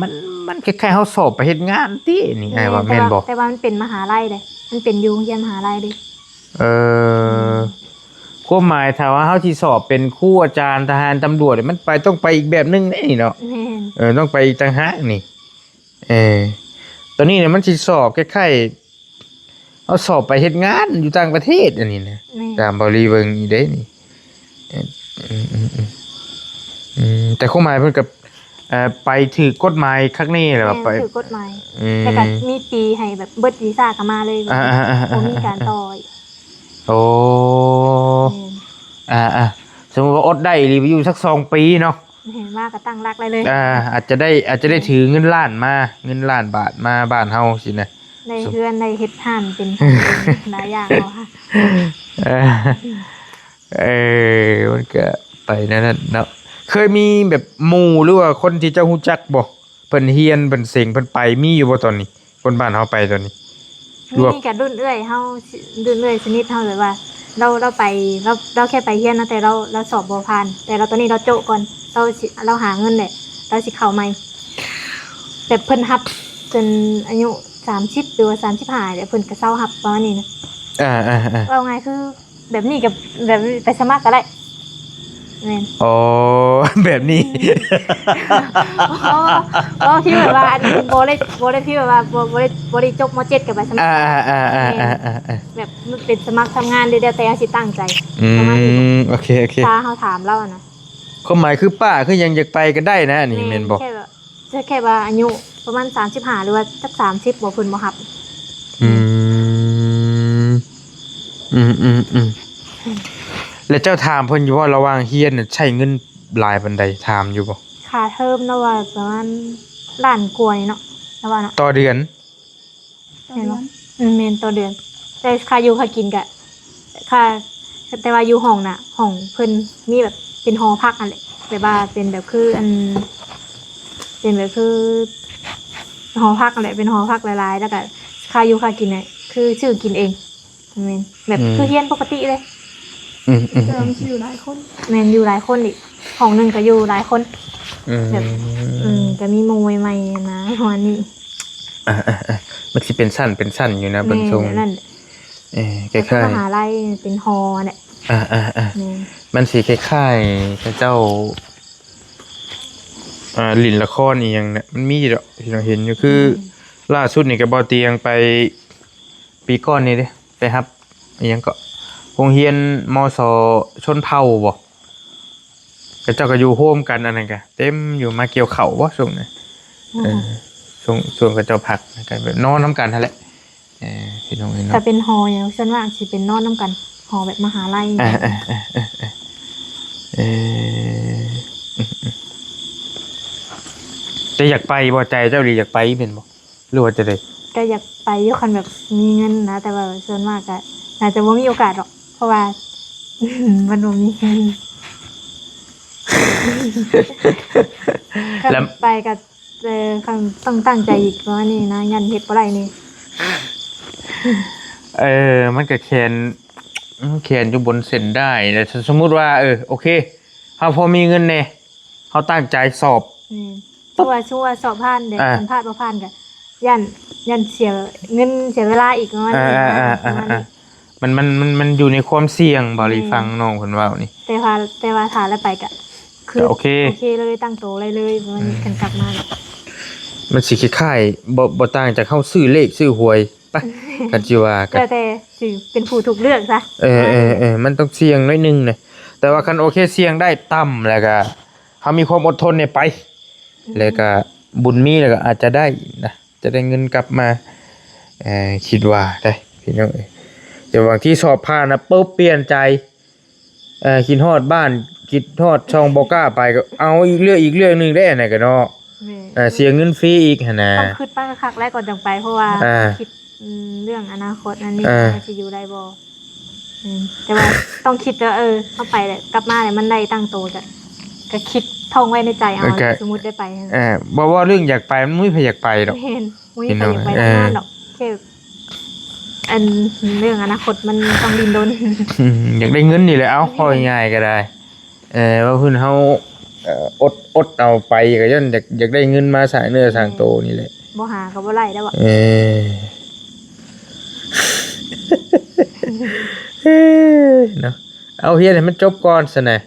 Speaker 1: มันคล้ายๆเฮาสอบไปเฮ็ดงานตินี่อ้ายว่าแม่นบ่
Speaker 2: แต่ว่ามันเป็นมหาลัยเด้มันเป็นอยู่โรงเรียนมหาลัยเด้ความหมายถ้าว่าเฮาสิสอบเป็นครูอาจารย์ทหารตำรวจมันไปต้องไปอีกแบบนึงนี่เนาะต้องไปอีกต่างหากนี่ตอนนี้เนี่ยมันสิสอบคล้ายๆเอาสอบไปเฮ็ดงานอยู่ต่างประเทศอันนี้นะตามบริเวณนี้เด้นี่แต่ความหมายเพิ่นก็ไปถือกฎหมายคักนี้แหละว่าไปถือกฎหมายแต่ก็มีปีให้แบบเบิดวีซ่าก็มาเลยบ่มีการต่อ
Speaker 1: โอ้สมมุติว่าอดได้รีวิวสัก2 ปีเนาะ
Speaker 2: เห็นว่าก็ตั้งรักเลย
Speaker 1: อาจจะได้ถือเงินล้านมาเงินล้านบาทมาบ้านเฮาสินะ
Speaker 2: ในเฮือนในเฮ็ดห่านเป็นหลายอย่างเนาะค่ะ
Speaker 1: มันก็ไปนั่นเนาะเคยมีแบบหมู่หรือว่าคนที่เจ้าฮู้จักบ่เพิ่นเฮียนเพิ่นเซ็งเพิ่นไปมีอยู่บ่ตอนนี้คนบ้านเฮาไปตอนนี้
Speaker 2: มีกับรุ่นเอื้อยเฮารุ่นเอื้อยชนิดเฮาเลยว่าเราไปเราแค่ไปเฮียนนะแต่เราสอบบ่ผ่านแต่เราตอนนี้เราโจะก่อนเราหาเงินแหละเราสิเข้าใหม่แต่เพิ่นรับจนอายุ30หรือว่า35เดี๋ยวเพิ่นก็เซารับประมาณนี้นะว่าไงคือแบบนี้กับแบบไปสมัครก็ได้แม่น
Speaker 1: อ๋อแบบนี้
Speaker 2: ที่แบบว่าบ่ได้ที่แบบว่าบ่ได้จบม.7กับไปสมัครแบบมันเป็นสมัครทำงานเดี๋ยวแต่สิตั้งใจประมาณนี้
Speaker 1: โอเค
Speaker 2: ถ้าเฮาถามเรานะ
Speaker 1: ความหมายคือป้าคือยังอยากไปก็ได้นะนี่แม่นบ่
Speaker 2: แค่ว่าอายุประมาณ35หรือว่าสัก30บ่เพิ่นบ่รับ
Speaker 1: แล้วเจ้าถามเพิ่นอยู่ว่าระหว่างเฮียนน่ะใช้เงินหลายปานใดถามอยู่บ่
Speaker 2: ค่าเทอมเนาะว่าประมาณล้านกว่าเนาะแล้วว่าเนาะ
Speaker 1: ต่อเดือน
Speaker 2: แม่นบ่แม่นต่อเดือนแต่ค่าอยู่ค่ากินก็ค่าแต่ว่าอยู่ห้องน่ะห้องเพิ่นมีแบบเป็นหอพักนั่นแหละแบบว่าเป็นแบบคือเป็นแบบคือ หอพักนั่นแหละเป็นหอพักหลายๆแล้วก็ค่าอยู่ค่ากินเนี่ยคือชื่อกินเองแม่นแบบคือเฮียนปกติเลย
Speaker 3: เติมชื่อหลายคน
Speaker 2: แม่นอยู่หลายคนอีกห้องหนึงก็อยู่หลายคน แบบ ก็มีโมยใหม่ๆนะวันนี้
Speaker 1: มันสิเป็นสั้นอยู่นะเบิ่งทรง
Speaker 2: แม่นั่น
Speaker 1: คล้าย
Speaker 2: มหาลัยเป็นฮอเนี่ย
Speaker 1: ๆ
Speaker 2: แม่น
Speaker 1: มันสิคล้ายๆเจ้าลิ้นละครอีหยังเนี่ยมันมีดอกที่เราเห็นอยู่คือล่าสุดนี่ก็บ่เตียงไปปีก่อนนี่เด้ไปรับอีหยังก็โรงเรียนมสชนเผ่าบ่ก็เจ้าก็อยู่โฮมกันอันนั้นก็เต็มอยู่มาเกี่ยวข้าวบ่ช่วงนั้นช่วงก็เจ้าพักก็แบบนอนนํกันนั่นแหละพี่น้องเนาะ
Speaker 2: แต่เป็นฮออย่างส่วนมากสิเป็นนอนน้ำกันฮอแบบมหาลัย
Speaker 1: จะอยากไปบ่ใจเจ้าดีอยากไปเป็นบ่หรือว่าจะได้
Speaker 2: ก็อยากไปอยู่คันแบบมีเงินนะแต่ว่าส่วนมากก็น่าจะว่ามีโอกาสหรอกเพราะว่า มันบ่มีเงินคันไปก็คันต้องตั้งใจอีกเพราะว่านี่นะยันเฮ็ดบ่ได้นี่
Speaker 1: มันก็แขนอยู่บนเส้นได้แต่สมมุติว่าโอเคเฮาพอมีเงินแน่เฮาตั้งใจสอบ
Speaker 2: ชั่วสอบผ่านเด็กสัมภาษณ์บ่ผ่านก็ยันเสียเงินเสียเวลาอีกประมาณนี้
Speaker 1: มันอยู่ในความเสี่ยงบ่หรือฟังน้องเพิ่นเว้านี่
Speaker 2: แต่ว่าถ้าแล้วไปก็คือโอเคเลยตั้งโตเลยประมาณนี้กันกลับมา
Speaker 1: มันสิคล้ายๆบ่ต่างจากเฮาซื้อเลขซื้อหวยปะกันสิว่ากัน
Speaker 2: แต่สิเป็นผู้ถูกเลือกซะ
Speaker 1: มันต้องเสี่ยงหน่อยนึงนะแต่ว่าคันโอเคเสี่ยงได้ต่ำแล้วก็เฮามีความอดทนเนี่ยไปแล้วก็บุญมีแล้วก็อาจจะได้นะจะได้เงินกลับมาคิดว่าได้พี่น้องแต่บางที่สอบผ่านนะปุ๊บเปลี่ยนใจคิดฮอดบ้านคิดฮอดช่องบ่กล้าไปก็เอาอีกเรื่องนึงได้อันไหนก็เนาะเสียเงินฟรีอีกหั่นน่ะ
Speaker 2: ต้องคิดป้าคักแรกก่อนจังไปเพราะว่าคิดเรื่องอนาคตนั่นนี่สิอยู่ได้บ่แต่ว่าต้องคิดว่าเข้าไปแหละกลับมาเนี่ยมันได้ตั้งโตก็คิดท่องไว้ในใจเอาสมมุติได้ไป
Speaker 1: บ่ว่าเรื่องอยากไปมันไม่อยากไปดอก
Speaker 2: เห็นบ่อยากไปนานดอกแค่อันเรื่องอนาคตมันต้องดิ้นรน
Speaker 1: อยากได้เงินนี่แหละเอาพอง่ายก็ได้ว่าเพิ่นเฮาอดเอาไปก็ย้อนอยากได้เงินมาสร้างเนื้อสร้างโตนี่แหละ
Speaker 2: บ่หาก็บ่ไล่ได้บ่
Speaker 1: เนาะเอาเฮียนให้มันจบก่อนซะนะ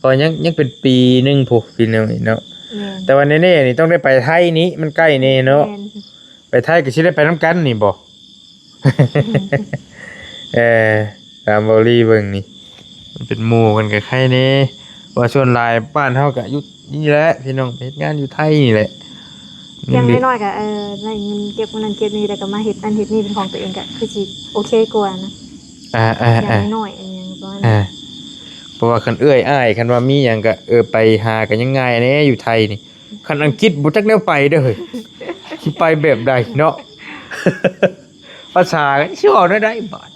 Speaker 1: พอยังเป็นปีนึงพุปีนึงนี่เนาะแต่ว่าแน่ๆนี่ต้องได้ไปไทยนี้มันใกล้แน่เนาะไปไทยก็สิได้ไปนำกันนี่บ่ตามบรีเบิ่งนี่มันเป็นหมู่กันกับใครนี่ว่าส่วนหลายบ้านเฮาก็อยู่นี่แหละพี่น้องเฮ็ดงานอยู่ไทยนี่แหละ
Speaker 2: ยังน้อยๆก็ได้เงินเก็บมันนั้นเก็บนี่แล้วก็มาเฮ็ดนั่นเฮ็ดนี่เป็นของตัวเองก็คือสิโอเคกว่านะอย่างน้อยอันยังประมาณนี้
Speaker 1: เพราะว่าคันอ้ายคันว่ามีหยังก็ไปหากันยังง่ายแน่อยู่ไทยนี่คันอังกฤษบ่จักแนวไปเด้อเฮ้ยสิไปแบบใดเนาะภาษาสิเว้าได้บาด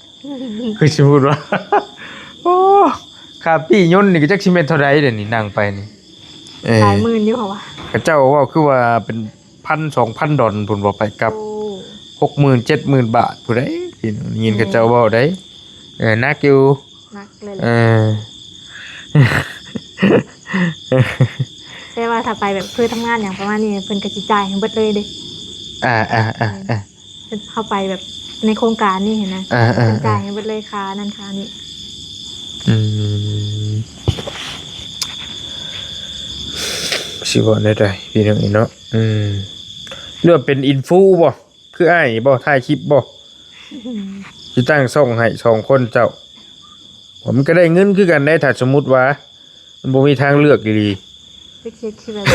Speaker 1: คือสิพูดว่าโอ้ค่าปี้ยนต์นี่ก็จักสิแม่นเท่าใดเด้อนี่นั่งไปนี่
Speaker 2: หลายหมื่นอยู่เหรอวะ
Speaker 1: เขาเจ้าเว้าคือว่าเป็น 1,000-2,000 ดอลพุ่นบ่ไปกลับ 60,000-70,000 บาทผู้ใดพี่ยินเขาเจ้าเว้าได้นักอยู่
Speaker 2: นักเลยแต่ว่าถ้าไปแบบเพื่อทำงานอย่างประมาณนี้เพิ่นก็สิจ่ายให้เบิดเลยเด้เข้าไปแบบในโครงการนี่เห็นไหมจ่ายให้เบิดเลยค่านั่นค่านี่
Speaker 1: สิบ่ได้พี่น้องเนาะเรื่องเป็นอินฟูบ่คืออ้ายบ่ถ่ายคลิปบ่สิตั้งช่องให้2คนเจ้าผมก็ได้เงินคือกันได้ถ้าสมมุติว่ามันบ่มีทางเลือกดี
Speaker 2: ๆคิดแบบ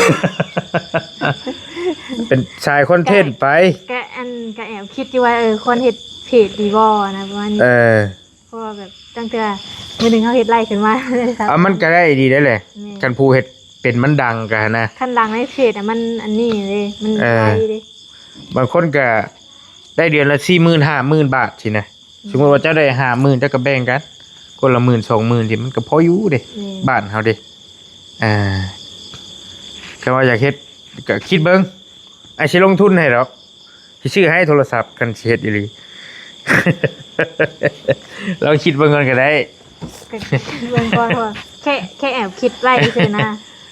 Speaker 1: เป็นชายคอนเทนต์ไป
Speaker 2: ก็แอบคิดอยู่ว่าคนเฮ็ดเพจดีบ่นะประมาณนี้เพราะว่าแบบตั้งแต่มื้อนึงเฮาเฮ็ดไล่ขึ้นมา
Speaker 1: มันก็ได้ดีได้แหละกันผู้เฮ็ดเป็นมันดังกันนะ
Speaker 2: คันดังในเพจมันอันนี้เลยมันไปเด้
Speaker 1: บางคนก็ได้เดือนละ 40,000-50,000 บาทสินะสมมุติว่าเจ้าได้ 50,000เจ้าก็แบ่งกันคนละ 10,000-20,000 ที่มันก็พออยู่เด้บ้านเฮาเด้ก็ว่าอยากเฮ็ดก็คิดเบิ่งไอ้สิลงทุนให้ดอก สิชื่อให้โทรศัพท์กันสิเฮ็ดอีหลี เราคิดเบิ่งก่อนก็ได้
Speaker 2: ก็เบิ่งก่อนว่าแค่แอบคิดไว้ซื่อนะ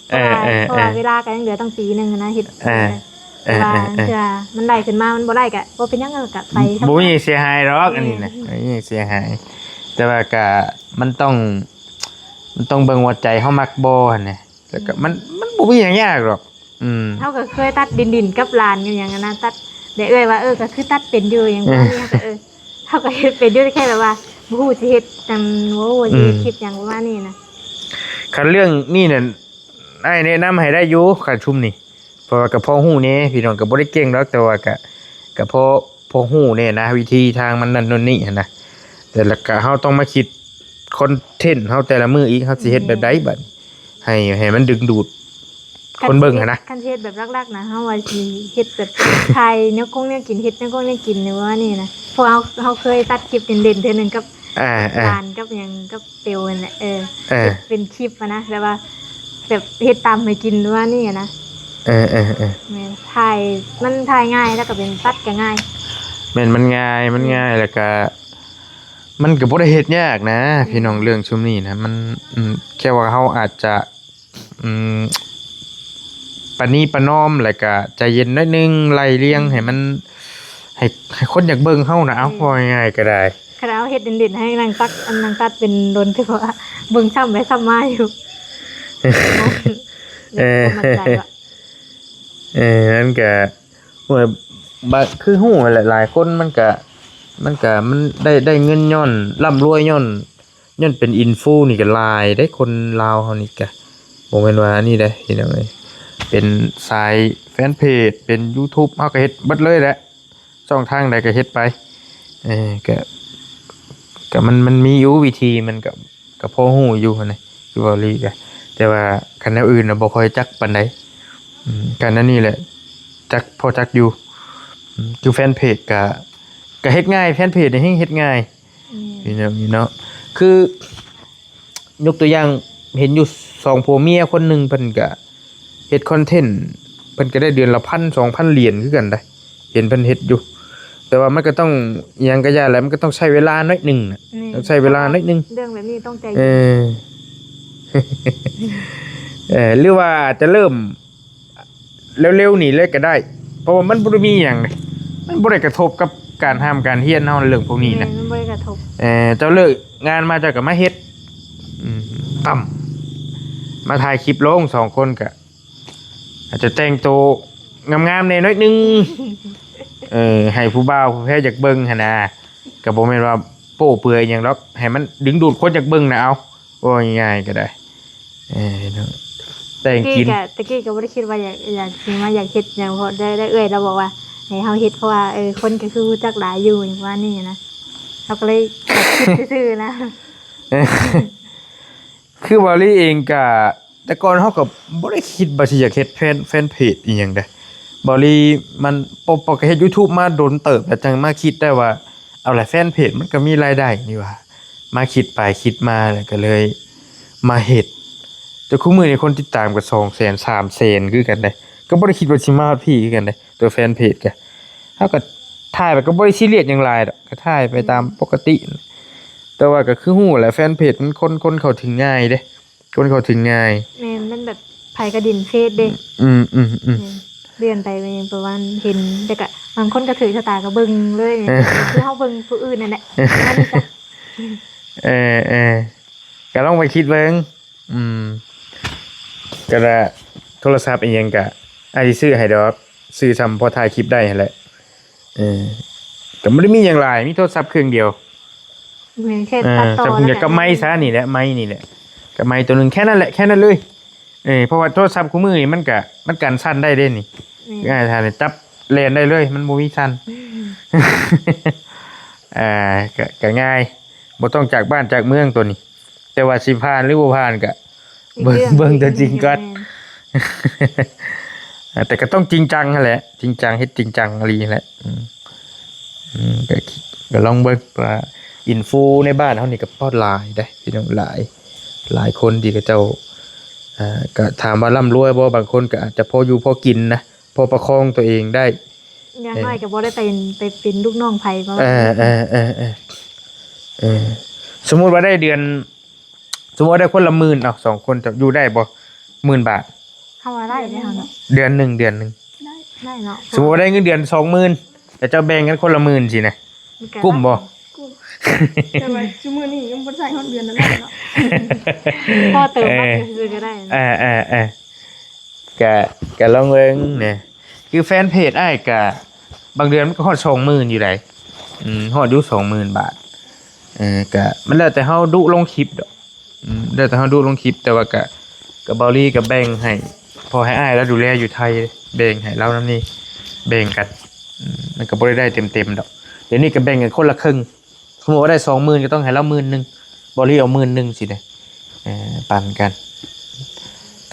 Speaker 2: เพราะว่าเวลาก็ยังเหลือตั้งปีนึงนะเฮ็ดว่าเทื่อมันได้ขึ้นมามันบ่ได้ก็บ่เป็นหยังก็ไป
Speaker 1: บ่มีเสียหายหรอกอันนี้นะบ่มีเสียหาย แต่ว่าก็มันต้องเบิ่งว่าใจเฮามักบ่หั่นน่ะแล้วก็มันบ่มีหยังยากหรอก
Speaker 2: เฮาก็เคยตัดดินกับหลานอยู่อย่างนั้นนะตัดได้เอ้ยว่าก็คือตัดเป็นอยู่อย่างนี้ก็เฮาก็เฮ็ดเป็นอยู่แค่แบบว่าบ่ฮู้สิเฮ็ดจังบ่ฮู้สิคิดหยังประมาณนี้นะ
Speaker 1: คันเรื่องนี่น่ะอ้ายแนะนำให้ได้อยู่คันชุมนี่เพราะว่าก็พอฮู้แน่พี่น้องก็บ่ได้เก่งหรอกแต่ว่าก็พอฮู้แน่นะวิธีทางมันนั่นโน่นนี่หั่นนะแต่ละก็เฮาต้องมาคิดคอนเทนต์เฮาแต่ละมื้ออีกเฮาสิเฮ็ดแบบใดบัดให้มันดึงดูดคนเบิ่งหั่นนะ
Speaker 2: คันเฮ็ดแบบรักๆนะเฮาว่าสิเฮ็ดแบบไทยแนวคงแนวกินเฮ็ดแนวคงแนวกินนี่ว่านี่นะเพราะเฮาเคยตัดคลิปเด่นๆเทื่อนึงกับหลานกับหยังกับเตียวนั่นแหละเป็นคลิปนะแต่ว่าแบบเฮ็ดตามให้กินว่านี่นะแม่นถ่ายง่ายแล้วก็เป็นตัดก็ง่าย
Speaker 1: แม่นมันง่ายแล้วก็มันก็บ่ได้เฮ็ดยากนะพี่น้องเรื่องชุมนี้นะมันแค่ว่าเฮาอาจจะปะนีประนอมแล้วก็ใจเย็นนิดนึงไล่เลียงให้มันให้คนอยากเบิ่งเฮานะเอาว่าง่ายๆก็ได้
Speaker 2: คราวเฮ็ดเด่นๆให้นางตัดเป็นโดนที่ว่าเบิ่งซ้ำไปซ้ำมาอยู่
Speaker 1: นั่นก็ว่าคือฮู้แหละหลายคนมันได้เงินย้อนร่ำรวยย้อนเป็นอินฟูนี่ก็หลายได้คนลาวเฮานี่ก็บ่แม่นว่านี่เด้พี่น้องเอ้ยเป็นสายแฟนเพจเป็น YouTube เฮาก็เฮ็ดเบิดเลยแหละช่องทางใดก็เฮ็ดไปก็มันมีอยู่วิธีมันก็พอฮู้อยู่หั่นน่ะคือว่าลีก็แต่ว่าคันแนวอื่นน่ะบ่ค่อยจักปานใดกันนั่นนี่แหละพอจักอยู่คือแฟนเพจก็เฮ็ดง่ายแฟนเพจนี่เฮ็ดง่ายพี่น้องนี่เนาะคือยกตัวอย่างเห็นอยู่2ผัวเมียคนนึงเพิ่นก็เฮ็ดคอนเทนต์เพิ่นก็ได้เดือนละ 1,000-2,000 เหรียญคือกันได้เห็นเพิ่นเฮ็ดอยู่แต่ว่ามันก็ต้องอิหยังก็ย่าแหละมันก็ต้องใช้เวลาน้อยนึงน่ะต้องใช้เวลาน้อยนึง
Speaker 2: เรื่องแบบนี้ต้องใจ
Speaker 1: หรือว่าจะเริ่มเร็วๆนี่เลยก็ได้เพราะว่ามันบ่ได้มีหยังมันบ่ได้กระทบกับการห้ามการเฮียนเฮาเรื่องพวกนี้นะ
Speaker 2: มันบ่ได้กระทบ
Speaker 1: เจ้าเลิกงานมาเจ้าก็มาเฮ็ดต่ำมาถ่ายคลิปลง2คนก็อาจจะแต่งตัวงามๆแน่น้อยนึงให้ผู้บ่าวผู้แพ้อยากเบิ่งหั่นน่ะก็บ่แม่นว่าโป้เปื่อยหยังดอกให้มันดึงดูดคนอยากเบิ่งน่ะเอาว่าง่ายๆก็ได้เนาะแต่งกิน
Speaker 2: ตะกี้ก็บ่ได้คิดว่าอยากสิมาอยากเฮ็ดหยังเพราะได้เอ้ยเราบอกว่าให้เฮาเฮ็ดเพราะว่าคนก็คือรู้จักหลายอยู่อย่างว่านี่นะเราก็เลยคิดซื่อๆนะ
Speaker 1: คือว่าลี่เองก็แต่ก่อนเฮาก็บ่ได้คิดว่าสิอยากเฮ็ดแฟนเพจอีหยังเด้บ่ลี่มันปกเฮ็ด YouTube มาโดนเติบแล้วจังมาคิดได้ว่าเอาล่ะแฟนเพจมันก็มีรายได้นี่ว่ามาคิดไปคิดมาแล้วก็เลยมาเฮ็ดแต่คู่มือนี่คนติดตามก็ 200,000 300,000คือกันเด้ก็บ่ได้คิดว่าสิมาฮอดพี่คือกันเด้ตัวแฟนเพจก็เฮาก็ถ่ายไปก็บ่ได้ซีเรียสหยังหลายดอกก็ถ่ายไปตามปกติแต่ว่าก็คือฮู้แหละแฟนเพจมันคนเข้าถึงง่ายเด้คนเข้าถึงง่าย
Speaker 2: แม่นมันแบบไผกระดินเฟซเด้เลื่อนไปประมาณเห็นแต่ก็บางคนก็ถือชะตาก็เบิ่งเลยคือเฮาเบิ่งผู้อื่นนั่นแหละ
Speaker 1: ก็ลองไปคิดเบิ่งก็ได้โทรศัพท์อีหยังก็อาจสิซื้อให้ดอกซื้อซ้ำพอถ่ายคลิปได้นั่นแหละก็บ่ได้มีหยังหลายมีโทรศัพท์เครื่องเดียว
Speaker 2: แค่ตัดต่อ
Speaker 1: แล้วก็ไมค์ซะนี่แหละไมค์นี่แหละก็ไมค์ตัวนึงแค่นั้นแหละแค่นั้นเลยเพราะว่าโทรศัพท์คู่มือนี่มันกันสั่นได้เด้นี่ง่ายท่านจับแล่นได้เลยมันบ่มีสั่นก็ง่ายบ่ต้องจากบ้านจากเมืองตัวนี้แต่ว่าสิผ่านหรือบ่ผ่านก็เบิ่งตัวจริงก่อนแต่ก็ต้องจริงจังนั่นแหละจริงจังเฮ็ดจริงจังอีหลีแหละก็ลองเบิ่งว่าอินฟูในบ้านเฮานี่ก็พอหลายได้พี่น้องหลายคนที่เขาเจ้าก็ถามว่าร่ำรวยบ่บางคนก็อาจจะพออยู่พอกินนะพอประคองตัวเองได้
Speaker 2: อย่างน้อยก็บ่ได้ไปเป็นลูกน้องไผบ่
Speaker 1: สมมุติว่าได้เดือน สมมุติว่าได้คนละ10,000เนาะ2คนจะอยู่ได้บ่10,000 บาท
Speaker 2: เข้ามาได้เด้เฮาเนาะ
Speaker 1: เดือนหนึ่ง
Speaker 2: ได้เนาะ
Speaker 1: สมมุติว่าได้เงินเดือน 20,000แต่เจ้าแบ่งกันคนละ10,000สินะกุ้มบ่
Speaker 3: แต่ว่าชั่วโมงนี้ยังบ่ได้ฮอดเดือนนั้นเนาะ
Speaker 2: พ่อเติมมาซื้อก็ได้นะ
Speaker 1: ก็ลองเบิ่งเนี่ยคือแฟนเพจอ้ายก็บางเดือนมันก็ฮอด 20,000 อยู่ได้ฮอดอยู่ 20,000 บาทก็มันแล้วแต่เฮาดุลงคลิปดอกแล้วแต่เฮาดุลงคลิปแต่ว่าก็เบาลี่ก็แบ่งให้พอให้อ้ายแล้วดูแลอยู่ไทยแบ่งให้เรานำนี่แบ่งกันมันก็บ่ได้เต็มๆดอกเดี๋ยวนี้ก็แบ่งกันคนละครึ่งสมมุติว่าได้ 20,000 ก็ต้องให้เรา10,000เบาลี่เอา10,000สิได้ปันกัน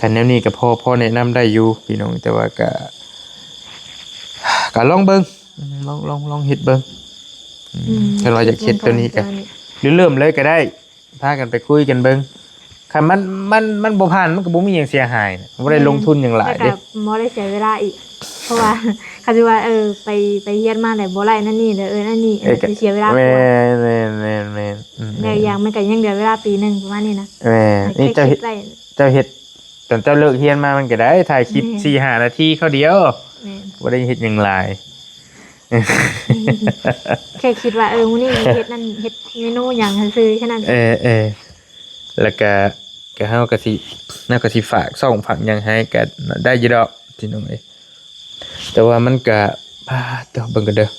Speaker 1: คันแนวนี้ก็พอแนะนำได้อยู่พี่น้องแต่ว่าก็ลองเบิ่งลองเฮ็ดเบิ่งถ้าเราอยากเฮ็ดตัวนี้ก็หรือเริ่มเลยก็ได้พากันไปคุยกันเบิ่งคันมันบ่ผ่านมันก็บ่มีหยังเสียหายบ่ได้ลงทุนหยังหลายเด้
Speaker 2: แล้วก็บ่ได้เสียเวลาอีก เพราะว่าเขาสิว่าไปเฮียนมาได้บ่ได้นั่นนี่เด้อนั่นนี่สิเสียเวลา
Speaker 1: แม่
Speaker 2: แล้วอย่างมันก็ยังเหลือเวลาปีนึงประมาณนี้นะ
Speaker 1: แม่นี่เจ้าเฮ็ด
Speaker 2: ได้
Speaker 1: ตอนเจ้าเลิกเรียนมามันก็ได้ถ่ายคลิป 4-5 นาทีเขาเดียว
Speaker 2: แม่น
Speaker 1: บ่ได้เฮ็ดหยังหลาย
Speaker 2: แค่คิดว่ามื้อนี้เฮ็ดนั่นเฮ็ดเมนูหยังซื่อแค่นั้น
Speaker 1: แล้วก็เฮาก็สิฝากส่องฝากหยังให้ก็ได้อยู่ดอกพี่น้องเอ้ยแต่ว่ามันก็เดี๋ยวเบิ่งกันเด้อ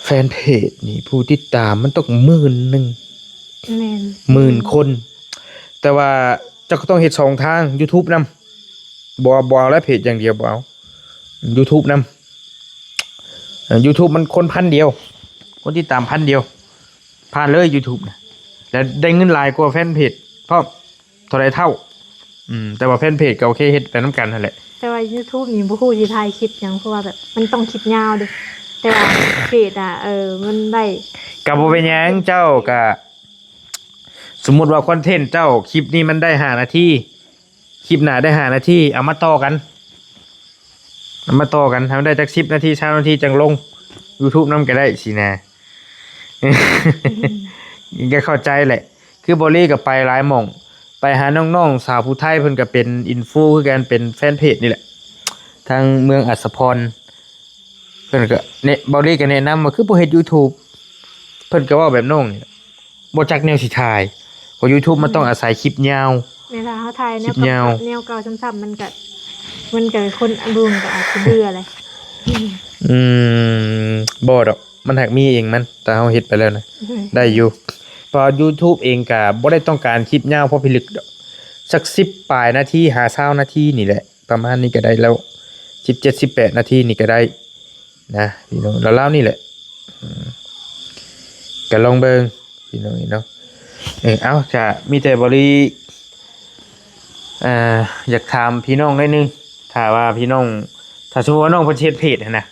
Speaker 1: แฟนเพจนี่ผู้ติดตามมันต้อง10,000
Speaker 2: แม่น
Speaker 1: 10,000 คน แต่ว่าเจ้าก็ต้องเฮ็ด2ทาง YouTube นำบ่เอาแล้วเพจอย่างเดียวบ่เอา YouTube นำYouTube มันคน1,000 เดียว คนติดตาม1,000 เดียวผ่านเลย YouTube นะแล้วได้เงินหลายกว่าแฟนเพจเพราะเท่าไรเท่าแต่ว่าแฟนเพจก็โอเคเฮ็ดไปนํกันนั่นแหละ
Speaker 2: แต่ว่า YouTube นี่บ่ฮู้สิถ่ายคลิปหยังเพราะว่าแบบมันต้องคลิปยาวเด้แต่ว่าเพจมันได้
Speaker 1: ก็บ่เป็นหยังเจ้าก็สมมุติว่าคอนเทนต์เจ้าคลิปนี้มันได้5 นาทีคลิปหน้าได้5 นาทีเอามาต่อกันให้มันได้จัก10 นาที20 นาทีจังลง YouTube นำก็ได้สินะ ก็เข้าใจแหละ คือบอลี่ก็ไปหลายหม่อง ไปหาน้องๆสาวผู้ไทยเพิ่นก็เป็นอินฟูคือกันเป็นแฟนเพจนี่แหละทางเมืองอัศพรเพิ่นก็เนี่ยบอลี่ก็แนะนำว่าคือบ่เฮ็ด YouTube เพิ่นก็เว้าแบบน้องนี่บ่จักแนวสิถ่ายเพราะ YouTube มันต้องอาศัยคลิปยาว
Speaker 2: เวลาเขาถ่ายแน
Speaker 1: คลิ
Speaker 2: ว
Speaker 1: ปยาว
Speaker 2: แนวเก่าซ้ำๆมันก็คนดูมันก็อาจจะเบื่อเลย
Speaker 1: บ่ดอกมันหักมีเองมันแต่เฮาเฮ็ดไปแล้วนะได้อยู่เพอ YouTube เองก็บ่ได้ต้องการคลิปยาวเพราะพิลึกดอกสัก10ปลายนาที50นาทีนี่แหละประมาณนี้ก็ได้แล้ว17-18 นาทีนี่ก็ได้นะพี่น้องแล้วนี่แหละก็ลองเบิ่งพี่น้องเนาะเอ้าจะมีแต่บริอยากถามพี่น้องหน่อยนึงถ้าว่าพี่น้องถ้าสมมุติว่าน้องเพิ่นเฮ็ดเพจนะ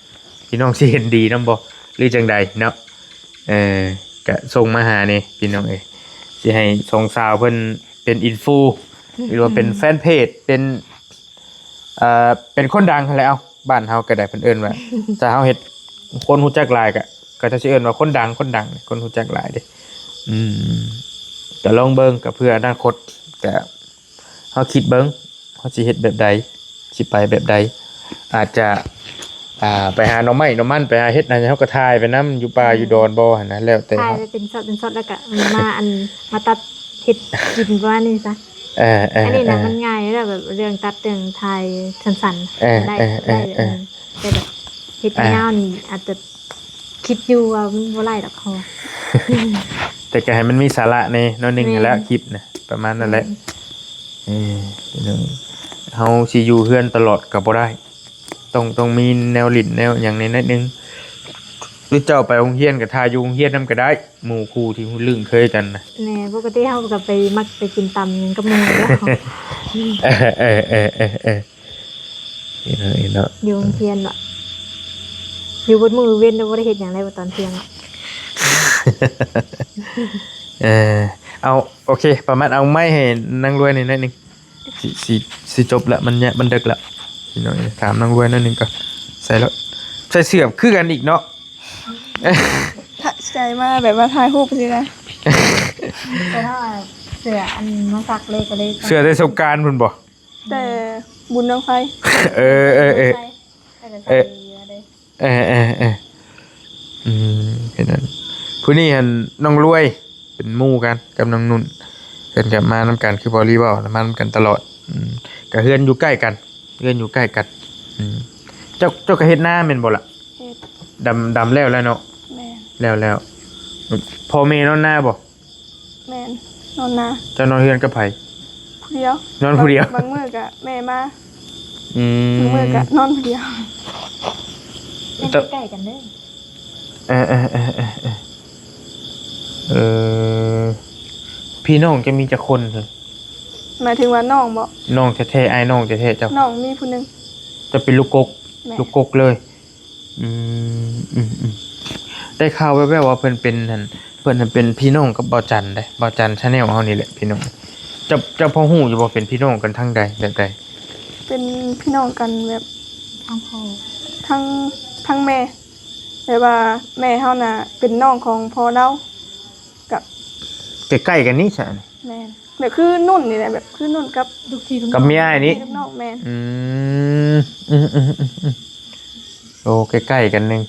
Speaker 1: พี่น้องสิเห็นดีนำบ่หรือจังใดเนาะก็ส่งมาหานี่พี่น้องสิให้สองสาวเพิ่นเป็นอินฟูหรือว่าเป็นแฟนเพจเป็นคนดังหั่นแหละเอ้าบ้านเฮาก็ได้เพิ่นเอิ้นว่าถ้าเฮาเฮ็ดคนฮู้จักหลายก็จะสิเอิ้นว่าคนดังคนฮู้จักหลายเด้ก็ลองเบิ่งก็เพื่ออนาคตก็เฮาคิดเบิ่งเฮาสิเฮ็ดแบบใดสิไปแบบใดอาจจะไปหาหน่อไม้หน่อมันไปหาเฮ็ดนั่นเฮาก็ถ่ายไปนํอยู่ป่าอยู่ดอนบ่หั่นนะแล้วแต่
Speaker 2: ถ่ายไปเป็นช็อตแล้วก็มาตัดเฮ็ดกินประมาณนี้ซะอันนี้นะมันง่ายแล้วแบบเรื่องตัดเรื่องถ่ายสั้นๆได้แต่แบบเฮ็ดยาวนี่อาจจะคิดอยู่ว่ามันบ่ได้ดอกเขา
Speaker 1: แต่ก็ให้มันมีสาระในน้อยนึงนั่นแหละคลิปนะประมาณนั้นแหละเฮาสิอยู่เฮือนตลอดก็บ่ได้ต้องมีแนวลิ้นแนวหยังในนิดนึงหรือเจ้าไปโรงเรียนก็ทาอยู่โรงเรียนนำก็ได้หมู่ครูที่ลึงเคยกันนะ
Speaker 2: แน่ปกติเฮาก็ไปมักไปกินตำหยังกับหมู่แล้ว
Speaker 1: เนาะ
Speaker 2: อยู่โรงเรียนบ่อยู่บนมือเว้นบ่ได้เฮ็ดหยังเลยตอนเที่ยง
Speaker 1: เอาโอเคประมาณเอาไม้ให้นั่งรวยนิดนึงสิจบละมันเนี่ยมันดึกละพี่น้องถามนั่งรวยนิดนึงก่อนใส่แล้ว ใส่เสื้อคือกันอีกเนาะ
Speaker 3: ใจมาแบบว่าถ่ายรูปสินะ
Speaker 2: แต่ถ้าเสืออันมาสักเลยก็เลย
Speaker 1: เสื้อได้สงกรานต์พุ่นบ่
Speaker 3: แต่บุญน้องไฟ
Speaker 1: เออ
Speaker 2: เออเลย
Speaker 1: แค่นั้นผู้นี้หันน้องรวยเป็นหมู่กันกับน้องนุ่นเพิ่นก็มานำกันคือบอลลีบอลมานำกันตลอดก็เฮือนอยู่ใกล้กันเจ้าก็เฮ็ดหน้าแม่นบ่ล่ะ
Speaker 3: เฮ็ด
Speaker 1: ดำแล้วเนาะ
Speaker 3: แม่น
Speaker 1: แล้วพอแม่นอนหน้าบ่
Speaker 3: แม่นนอนนา
Speaker 1: เจ้านอนเฮือนกับไผ
Speaker 3: ผู้เดียวน
Speaker 1: อนผู้เดียว
Speaker 3: บางมื้อกะแม่มา
Speaker 1: อื
Speaker 3: บางมื้อกะนอนผู้เดียว
Speaker 2: ใกล้กันเด้อ
Speaker 1: เออพี่น้องจะมีจักคนเหรอ
Speaker 3: หมายถึงว่าน้องบ่
Speaker 1: น้องแท้ๆไอ้น้องแท้ๆเจ้า
Speaker 3: น้องมีผู้หนึง
Speaker 1: จะเป็นลูกกก
Speaker 3: แม่
Speaker 1: ลูกกกเลยได้ข่าวแว่วๆว่าเพิ่นเป็นนั่นเพิ่นเป็นพี่น้องกับบ่าวจันได้บ่าวจันชาแนลเฮานี่แหละพี่น้องเจ้าพ่อฮู้อยู่บ่เป็นพี่น้องกันทางใดแบบใด
Speaker 3: เป็นพี่น้องกันแบบ
Speaker 2: ทางพ่อ
Speaker 3: ทั้งแม่แบบว่าแม่เฮาน่ะเป็นน้องของพ่อเรากับ
Speaker 1: ใกล้ๆกันนี่ซะ
Speaker 3: แม่นแบบคือนุ่นนี่แหละแบบคือนุ่นกับ
Speaker 2: ลูกทีลูก
Speaker 1: กับเมียไอ้นี่
Speaker 3: กับน้องแม่น
Speaker 1: โอ้ใกล้ๆกันนึง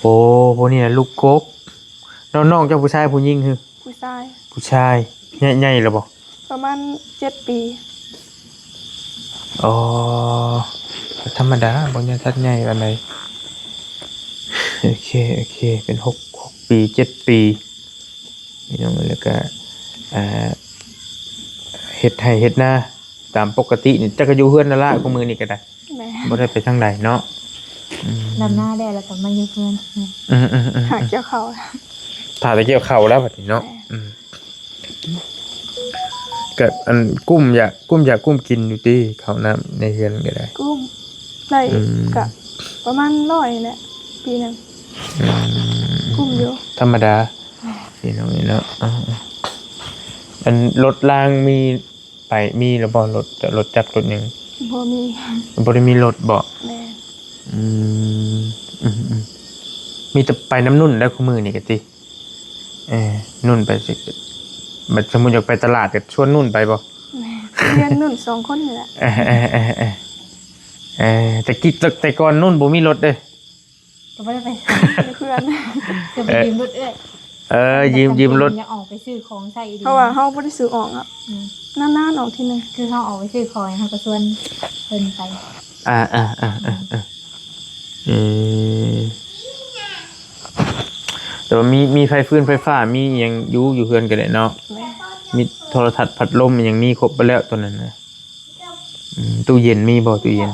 Speaker 1: โอ้พวกนี้น่ะลูกกกน้องเจ้าผู้ชายผู้หญิงคือ
Speaker 3: ผู้ชาย
Speaker 1: ผู้ชายใหญ่ๆแล้วบ่
Speaker 3: ประมาณ7 ปี
Speaker 1: อ๋อธรรมดาบ่ใหญ่ทัดใหญ่ปานใดโอเคเป็น6 ปี7 ปีนี่น้องแล้วก็เฮ็ดไร่เฮ็ดนาตามปกตินี่จักก็อยู่เฮือนนั่นล่ะของมือนี่ก็ได้
Speaker 3: แม่
Speaker 1: บ่ได้ไปทางใดเนาะ
Speaker 2: ดำหน้าได้แล้วก็มาอยู่เพื่อน
Speaker 3: หาเกี่ยวเขาว
Speaker 1: ถ้าตะเกี่ยวเข้าแล้วบัดนี้เนาะก็อันกุ้มอยากกินอยู่ติข้าวน้ำในเฮือนก็ได้
Speaker 3: กุ้มได้กะประมาณ100แหละปีหนึงกุ้มอยู่
Speaker 1: ธรรมดาพี่น้องนี่เนาะอันรถรางมีหรือบ่รถจักรรถหยัง
Speaker 3: บ่มี
Speaker 1: บ่ได้มีรถบ่
Speaker 3: แม่
Speaker 1: มีแต่ไปน้ำนุ่นแล้วคู่มือนี่ก็ตินุ่นไปสิบัดสมมุติอยากไปตลาดก็ชวนนุ่นไปบ่
Speaker 3: แม่เรียนนุ่น2 คนนี่แหละ
Speaker 1: แต่ก่อนนุ่นบ่มีรถเด้
Speaker 2: ก็ไม่ได้ไป
Speaker 3: เพื่อน
Speaker 2: จะไปยืมรถ
Speaker 1: ยืมรถ
Speaker 2: จะออกไปซื้อของใส่ดี
Speaker 3: เพราะว่าเฮาบ่ได้ซื้อออกอ่ะนานๆออกทีนึง
Speaker 2: คือเขาออกไปซื้อของเขาก็ชวนเพิ่นไป
Speaker 1: แต่ว่ามีไฟฟื้นไฟฟ้ามีหยังอยู่เฮือนก็ได้เนาะ
Speaker 3: แม่
Speaker 1: มีโทรทัศน์พัดลมมันยังมีครบไปแล้วตัวนั้นนะตู้เย็นมีบ่ตู้เย็น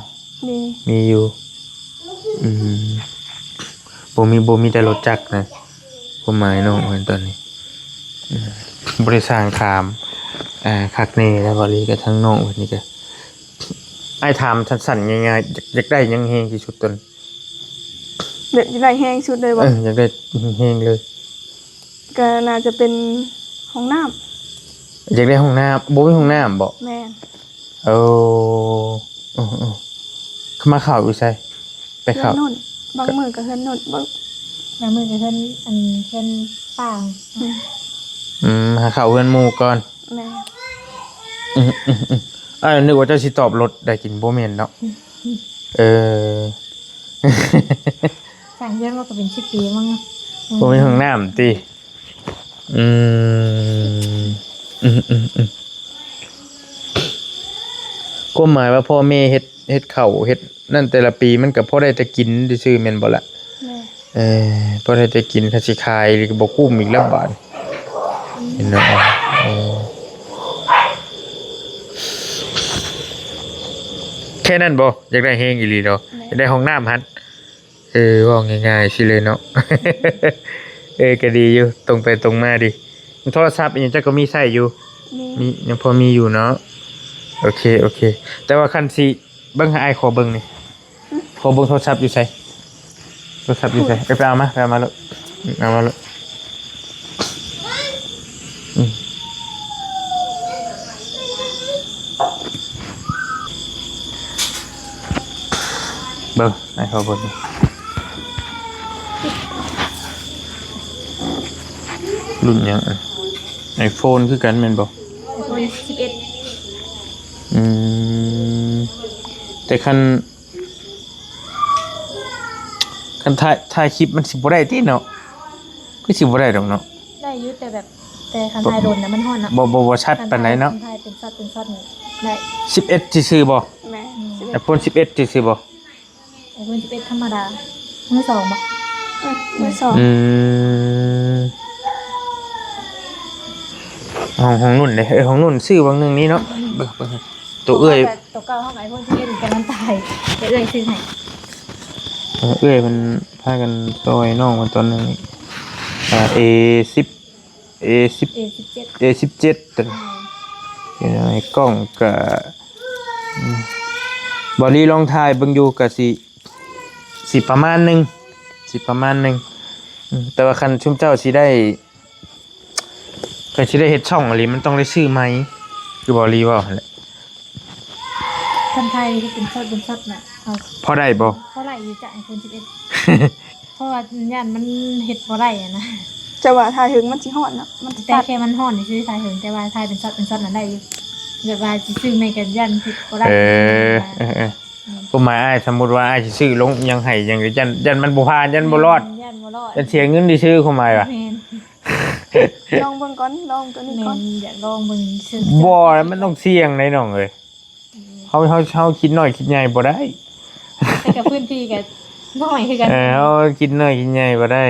Speaker 1: มีอยู่บ่มีแต่รถจักรนะผมหมายน้องเหมือนตอนนี้บริษัทขามคักเน่แล้วบริกับทั้งน้องวันนี้ก็ไอ้ถามสั้นๆง่ายๆอยากได้ยังแฮงที่สุดตน
Speaker 3: เด็กได้แห้งชุดเลยบ่
Speaker 1: อยากได้แฮงเลย
Speaker 3: ก็น่าจะเป็นห้องน้ำ
Speaker 1: อยากได้ห้องน้ำบ่มีห้องน้ำบ่
Speaker 3: แม่น
Speaker 1: โอ้เข้ามาข่าวอยู่ใช่ไป
Speaker 3: เพื่อ
Speaker 1: ข่าวน
Speaker 3: นุ่นบางมื้อก็เพื่อนนุ่นบาง
Speaker 2: แล้วมือกับเพิ่นอันเพิ่นป้า
Speaker 1: หาข่าวเพื่อนหมู่ก่อน
Speaker 3: แม่
Speaker 1: นึกว่าเจ้าสิตอบรถได้กินบ่แม่นเนาะ
Speaker 2: สั่งเยอะมากก็เป็น10 ปีมั้ง
Speaker 1: บ่มีห้องน้ำติก็หมายว่าพ่อแม่เฮ็ดข้าวเฮ็ดนั่นแต่ละปีมันก็พอได้แต่กินซื่อๆแม่นบ่ล่ะ
Speaker 3: แม่
Speaker 1: พอได้แต่กินค่าสิขายหรือก็บ่คุ้มอีกแล้วบาดเห็นเนาะแค่นั้นบ่อยากได้แฮงอีหลีเนาะอยากได้ห้องน้ำหั่นว่าง่ายๆสิเลยเนาะ ก็ดีอยู่ตรงไปตรงมาดิโทรศัพท์อีหยังจักก็มีใช้อยู่มียังพอมีอยู่เนาะโอเคแต่ว่าคันสิเบิ่งให้อ้ายขอเบิ่งนี่ขอเบิ่งโทรศัพท์อยู่ไสโทรศัพท์อยู่ไสไปเอามาเลยเอามาเลย เบิ่งให้เขาเบิ่งรุ่นหยังiPhone คือกันแม่นบ่
Speaker 2: iPhone 11
Speaker 1: อืมแต่คันถ่ายคลิปมันสิบ่ได้ติเนาะคือสิบ่ได้ดอกเนาะ
Speaker 2: ได้อยุแต่แบบแต่คันไทยโดนนะมันห่อนนะ
Speaker 1: บ่ชัดปานใดเนาะ
Speaker 2: คันไทยเป็นซัดนี่ได้
Speaker 1: 11สิซื้อบ่
Speaker 3: แม่
Speaker 1: iPhone 11สิซื้อบ่
Speaker 2: iPhone 11ธรรมดามือสองบ่
Speaker 3: มือสอง
Speaker 1: อืมของนุ่นเลยของนุ่นซื้อบางหนึงนี้เนาะเบิ่งตัวเอ้ย
Speaker 2: ตัวเก่าเฮากับ iPhone 11กันมันตายเดี๋ยวเอ้ยซื้อให้
Speaker 1: เอ้ยมันพากันซอยน้องมันตอนนึงA10 A10
Speaker 2: A17
Speaker 1: A17 ตัวนี้อยู่ในกล้องก็บอดี้ลองถ่ายเบิ่งอยู่ก็สิประมาณหนึงแต่ว่าคันชุมเจ้าสิได้ก็สิได้เฮ็ดช่องอะไรมันต้องได้ซื้อไหมคือบอดี้ว่าหั่นแหละ
Speaker 2: คันไทยที่เป็นซัดน่ะเอา
Speaker 1: พอได้บ่
Speaker 2: เท่าไหร่อยู่จ้ะ iPhone 11เพราะว่าย่านมันเฮ็ดบ่ได้อะนะ
Speaker 3: จะว่าทายถึงมันสิฮอดเนาะมันสิ
Speaker 2: แต่
Speaker 3: ตัด
Speaker 2: แค่มันห่อนนี่ซื้อไทยถึงแต่ว่าไทยเป็นซัดน่ะได้อยู่แบบว่าสิซื้อไม่กันย่านเฮ็ดบ่ได้
Speaker 1: ก็หมายอ้ายสมมุติว่าอ้ายสิซื้อลงยังให้ยังยันมันบ่ผ่านยันบ่รอด
Speaker 2: ย่านบ่รอด
Speaker 1: ยันเสียเงินที่ซื้อเข้ามาว่ะ
Speaker 2: แม่น
Speaker 3: ลองเบิ่งก่อนลองตัวนี้
Speaker 2: แม่
Speaker 3: ก่อน
Speaker 2: นอยากลองเบิ่งซื้อ
Speaker 1: บ่มันต้องเสี่ยงในน้องเอ้ยเฮาคิดน้อยคิดใหญ่บ่ได้
Speaker 2: แต่กับพื้นที่ก็น้อยคือกัน
Speaker 1: เฮาคิดน้อยคิดใหญ่บ่ได้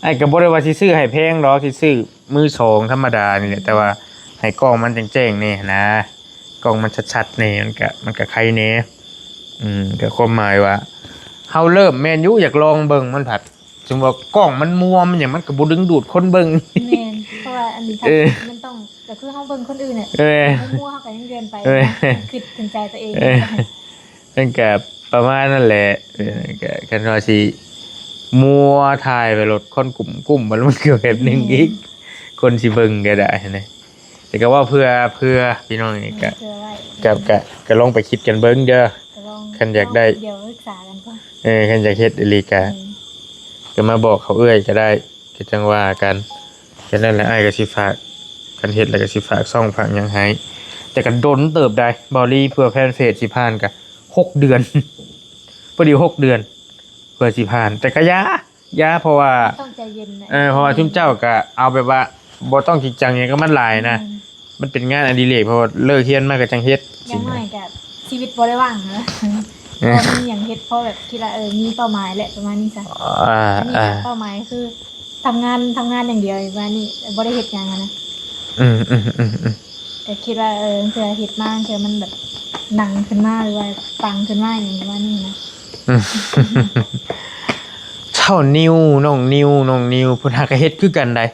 Speaker 1: ไอ้ก็บ่ได้ว่าสิซื้อให้แพงดอกสิซื้อมือสองธรรมดานี่แหละแต่ว่าให้กล้องมันแจ้งๆนี่นะกล้องมันชัดๆนี่มันก็ใครแน่ก็ความหมายว่าเฮาเริ่มแม่นอยู่อยากลองเบิ่งมันผัดสมมุติว่ากล้องมันมัวมันหยังมันก็บ่ดึงดูดคนเบิ่ง
Speaker 2: แม่นเพราะว่าอันนี้ถ้ามันต้องก็คือเฮาเบิ่งคนอื่นน่ะ มันมั่วเฮาก็ยังเดินไปคิดถึงใจตัวเอง
Speaker 1: มันก็ประมาณนั่นแหละก็กันว่าสิมัวถ่ายไปรถคนกลุ่มมันเกี่ยวแบบนึงอีกคนสิเบิ่งก็ได้นะแต่ก็ว่าเพื่อพี่น้องนี่ก็ลองไปคิดกันเบิ่งเด้อ คันอยากได้
Speaker 2: เดี๋ยวศึกษากันก่อน
Speaker 1: คันอยากเฮ็ดอีหลีก็มาบอกเขาก็ได้ก็จังว่ากันแค่นั้นแหละอ้ายก็สิฝากกันเฮ็ดแล้วก็สิฝากซ่องฝากหยังให้แต่ก็ดนเติบได้บอลี่เพื่อแฟนเพจสิผ่านก็6 เดือน พอดี6 เดือนเพื่อสิผ่านแต่ก็ยาเพราะว่า
Speaker 2: ต้องใจเย็นนะ
Speaker 1: เพราะว่าทุกเจ้าก็เอาแบบว่าบ่ต้องจริงจังหยังก็มันหลายนะมันเป็นงานอดิเรกเพราะว่าเลิกเรียนมาก็จังเฮ็ด
Speaker 2: ยังน้อยกับชีวิตบ่ได้ว่างนะพอมีอย่างเฮ็ดเพราะแบบคิดว่ามีเป้าหมายแหละประมาณนี้จ้ะอันนี้เป้าหมายคือทำงานอย่างเดียวประมาณนี้บ่ได้เฮ็ดหยังอะนะแต่คิดว่าเผื่อเฮ็ดมาเผื่อมันแบบหนังขึ้นมาหรือว่าปังขึ้นมาอย่างนี้ว่านี่นะ
Speaker 1: เช่านิวน้องนิวเพิ่นหาก็เฮ็ดคือกันได้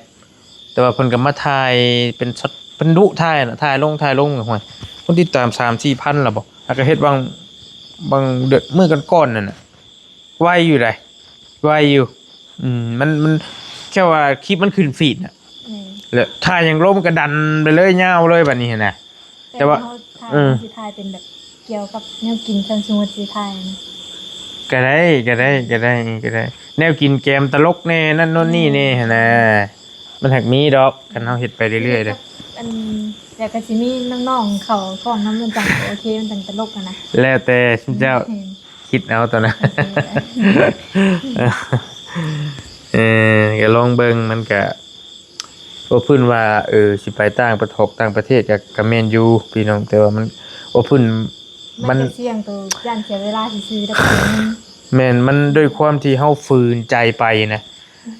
Speaker 1: แต่ว่าเพิ่นก็มาถ่ายเป็นช็อตเพิ่นดุถ่ายน่ะถ่ายลงก็ห่วยคนติดตาม 3-4,000ล่ะบ่หาก็เฮ็ดบางเดือนมื้อก่อนๆนั่นน่ะไวอยู่ได้ไวอยู่มันแค่ว่าคลิปมันขึ้นฟีดน่ะแล้วถ่ายอย่างลมก็ดันไปเลยยาวเลยบัดนี้น่ะแต่ว่า
Speaker 2: สิทายเป็นแบบเกี่ยวกับแนวกินซันซูสิทายนะ
Speaker 1: ก็ได้แนวกินเกมตลกแน่นั่นโน่นนี่แน่นะมันหักมีดอกกันเฮาเฮ็ดไปเรื่อยๆเด้อ
Speaker 2: อันแต่ก็สิมีน้องๆเขาฟ้องน้ำมันจังโอเคมันจังตลกอะนะ
Speaker 1: แล้วแต่เจ้าคิดเอาตัวนะก็ลองเบิ่งมันก็บ่พื้นว่าสิไปต่างประเทศก็แม่นอยู่พี่น้องแต่ว่ามันบ่พื้น
Speaker 2: มั
Speaker 1: มัน น
Speaker 2: เสี่ยงตัวย่านเสียเวลาซื่อๆแล้วก็
Speaker 1: แม่นมันด้วยความที่เฮาฝืนใจไปนะ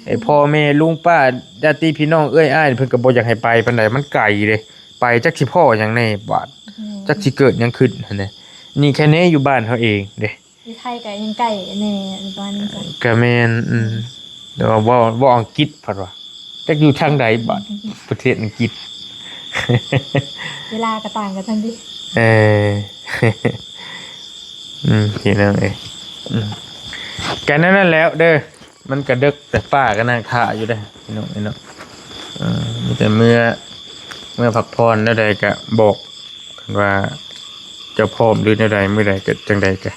Speaker 1: ไอ้พ่อแม่ลุงป้าญาติพี่น้องเอ้ยอ้ายเพิ่นก็บ่อยากให้ไปปานใดมันไกลเด้ไปจักสิพ่อหยังแน่บาดจักสิเกิดหยังขึ้นหั่นน่ะนี่แค่นี้อยู่บ้านเฮาเองเด้
Speaker 2: ที่ไทยก็ยังใกล้แน่ตอนนี้จ้ะ
Speaker 1: ก็แม่นแต่ว่าบ่อังกฤษพัดว่าจักอยู่ทางใดบาดประเทศอังกฤษ
Speaker 2: เวลาก็ต่างกันทั้งที่
Speaker 1: เออ พี่น้องเอ้ยกันนั่นแล้วเด้อมันกระดึกแต่ป้าก็นั่งท่าอยู่ได้อพี่น้องเนาะมีแต่เมื่อพักผ่อนแล้วใดก็บอกกันว่าจะพร้อมหรือใดเมื่อใดก็จังใดก็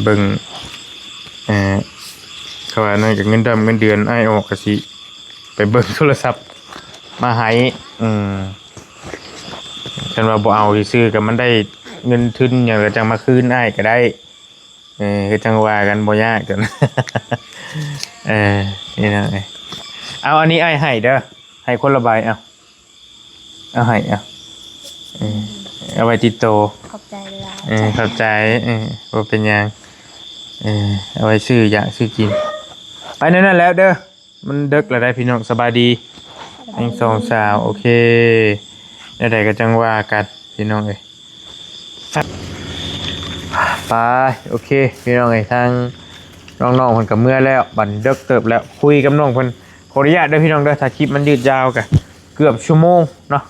Speaker 1: เบิ่งเขาว่านั่นก็เงินดำเงินเดือนอ้ายออกก็สิไปเบิ่งโทรศัพท์มาให้คันว่าบ่เอาซื่อๆก็มันได้เงินทุนหยังก็จังมาคืนอ้ายก็ได้ก็จังว่ากันบ่ยากกัน นี่นะเอาอันนี้อ้ายให้เด้อให้คนละใบเอาให้เอาไว้ติดโตว
Speaker 2: ขอบใจเวลา
Speaker 1: เข้าใจว่าเป็นยังเอาไว้ซื้ออยากซื้อกินไปนั่นแล้วเด้อมันดึกแล้วได้พี่น้องสบายดีทั้งสองสาวโอเคใดๆก็จังว่ากันพี่น้องเอ้ยไปโอเคพี่น้องเอ้ยทางน้องๆเพิ่นก็เมื่อแล้วบัดดึกเติบแล้วคุยกับน้องเพิ่นขออนุญาตเด้อพี่น้องเด้อถ้าคลิปมันยืดยาวก็เกือบชั่วโมงเนาะ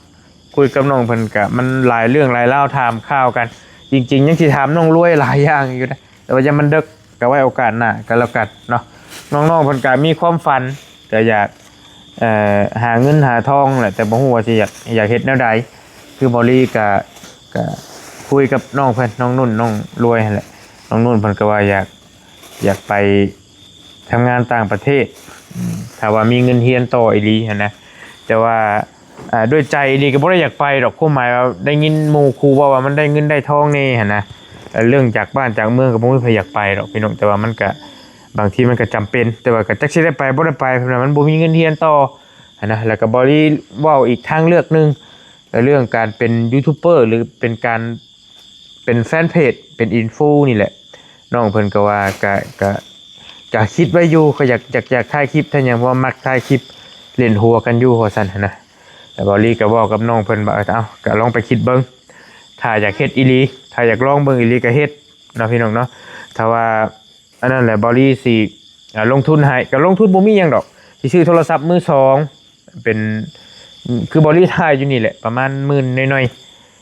Speaker 1: คุยกับน้องเพิ่นก็มันหลายเรื่องหลายเล่าถามข่าวกันจริงๆยังสิถามน้องรวยหลายอย่างอยู่นะแต่ว่าจะมันดึกก็ไว้โอกาสหน้าก็แล้วกันเนาะน้องๆเพิ่นก็มีความฝันก็อยากหาเงินหาทองแหละแต่บ่ฮู้ว่าสิอยากเฮ็ดแนวใดคือบอลี่ก็คุยกับน้องเพิ่นน้องนุ่นน้องรวยนั่นแหละน้องนุ่นเพิ่นก็ว่าอยากไปทำงานต่างประเทศถ้าว่ามีเงินเฮียนต่ออีหลีหั่นนะแต่ว่าด้วยใจนี่ก็บ่ได้อยากไปดอกความหมายว่าได้ยินหมู่ครูว่ามันได้เงินได้ทองนี่หั่นนะเรื่องจากบ้านจากเมืองก็บ่มีใครอยากไปดอกพี่น้องแต่ว่ามันก็บางทีมันก็จำเป็นแต่ว่าก็จักสิได้ไปบ่ได้ไปเพราะว่ามันบ่มีเงินเรียนต่อหั่นนะแล้วก็บ่ได้เว้าอีกทางเลือกนึงเรื่องการเป็นยูทูบเบอร์หรือเป็นการเป็นแฟนเพจเป็นอินฟูนี่แหละน้องเพิ่นก็ว่าก็คิดไว้อยู่ก็อยากถ่ายคลิปถ้าหยังเพราะว่ามักถ่ายคลิปเล่นหัวกันอยู่ว่าซั่นหั่นนะแต่บอลี่ก็บอกกับน้องเพิ่นว่าก็ลองไปคิดเบิ่งถ้าอยากเฮ็ดอีหลีถ้าอยากลองเบิ่งอีหลีก็เฮ็ดเนาะพี่น้องเนาะถ้าว่าอันนั้นแหละบอลี่สิลงทุนให้ก็ลงทุนบ่มีหยังดอกสิซื้อโทรศัพท์มือสองเป็นคือบอลี่ถ่ายอยู่นี่แหละประมาณ10,000น้อย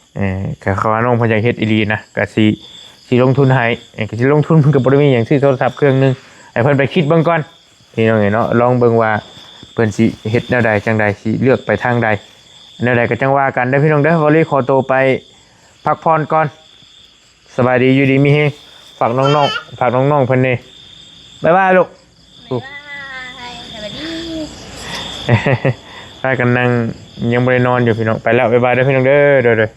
Speaker 1: ๆก็เขาว่าน้องเพิ่นอยากเฮ็ดอีหลีนะก็สิลงทุนให้ก็สิลงทุนมันก็บ่ได้มีหยังซื้อโทรศัพท์เครื่องนึงให้เพิ่นไปคิดเบิ่งก่อนพี่น้องเนาะลองเบิ่งว่าเพิ่นสิเฮ็ดแนวใดจังใดสิเลือกไปทางใดแนวใดก็จังว่ากันเด้อพี่น้องเด้อวอลลี่ขอตัวไปพักผ่อนก่อนสบายดีอยู่ดีมีเฮงฝากน้องๆเพิ่นนี่บ๊ายบายลูกบ๊ายบายสวัสดีพากันนั่งยังบ่ได้นอนอยู่พี่น้องไปแล้วบ๊ายบายเด้อพี่น้องเด้อ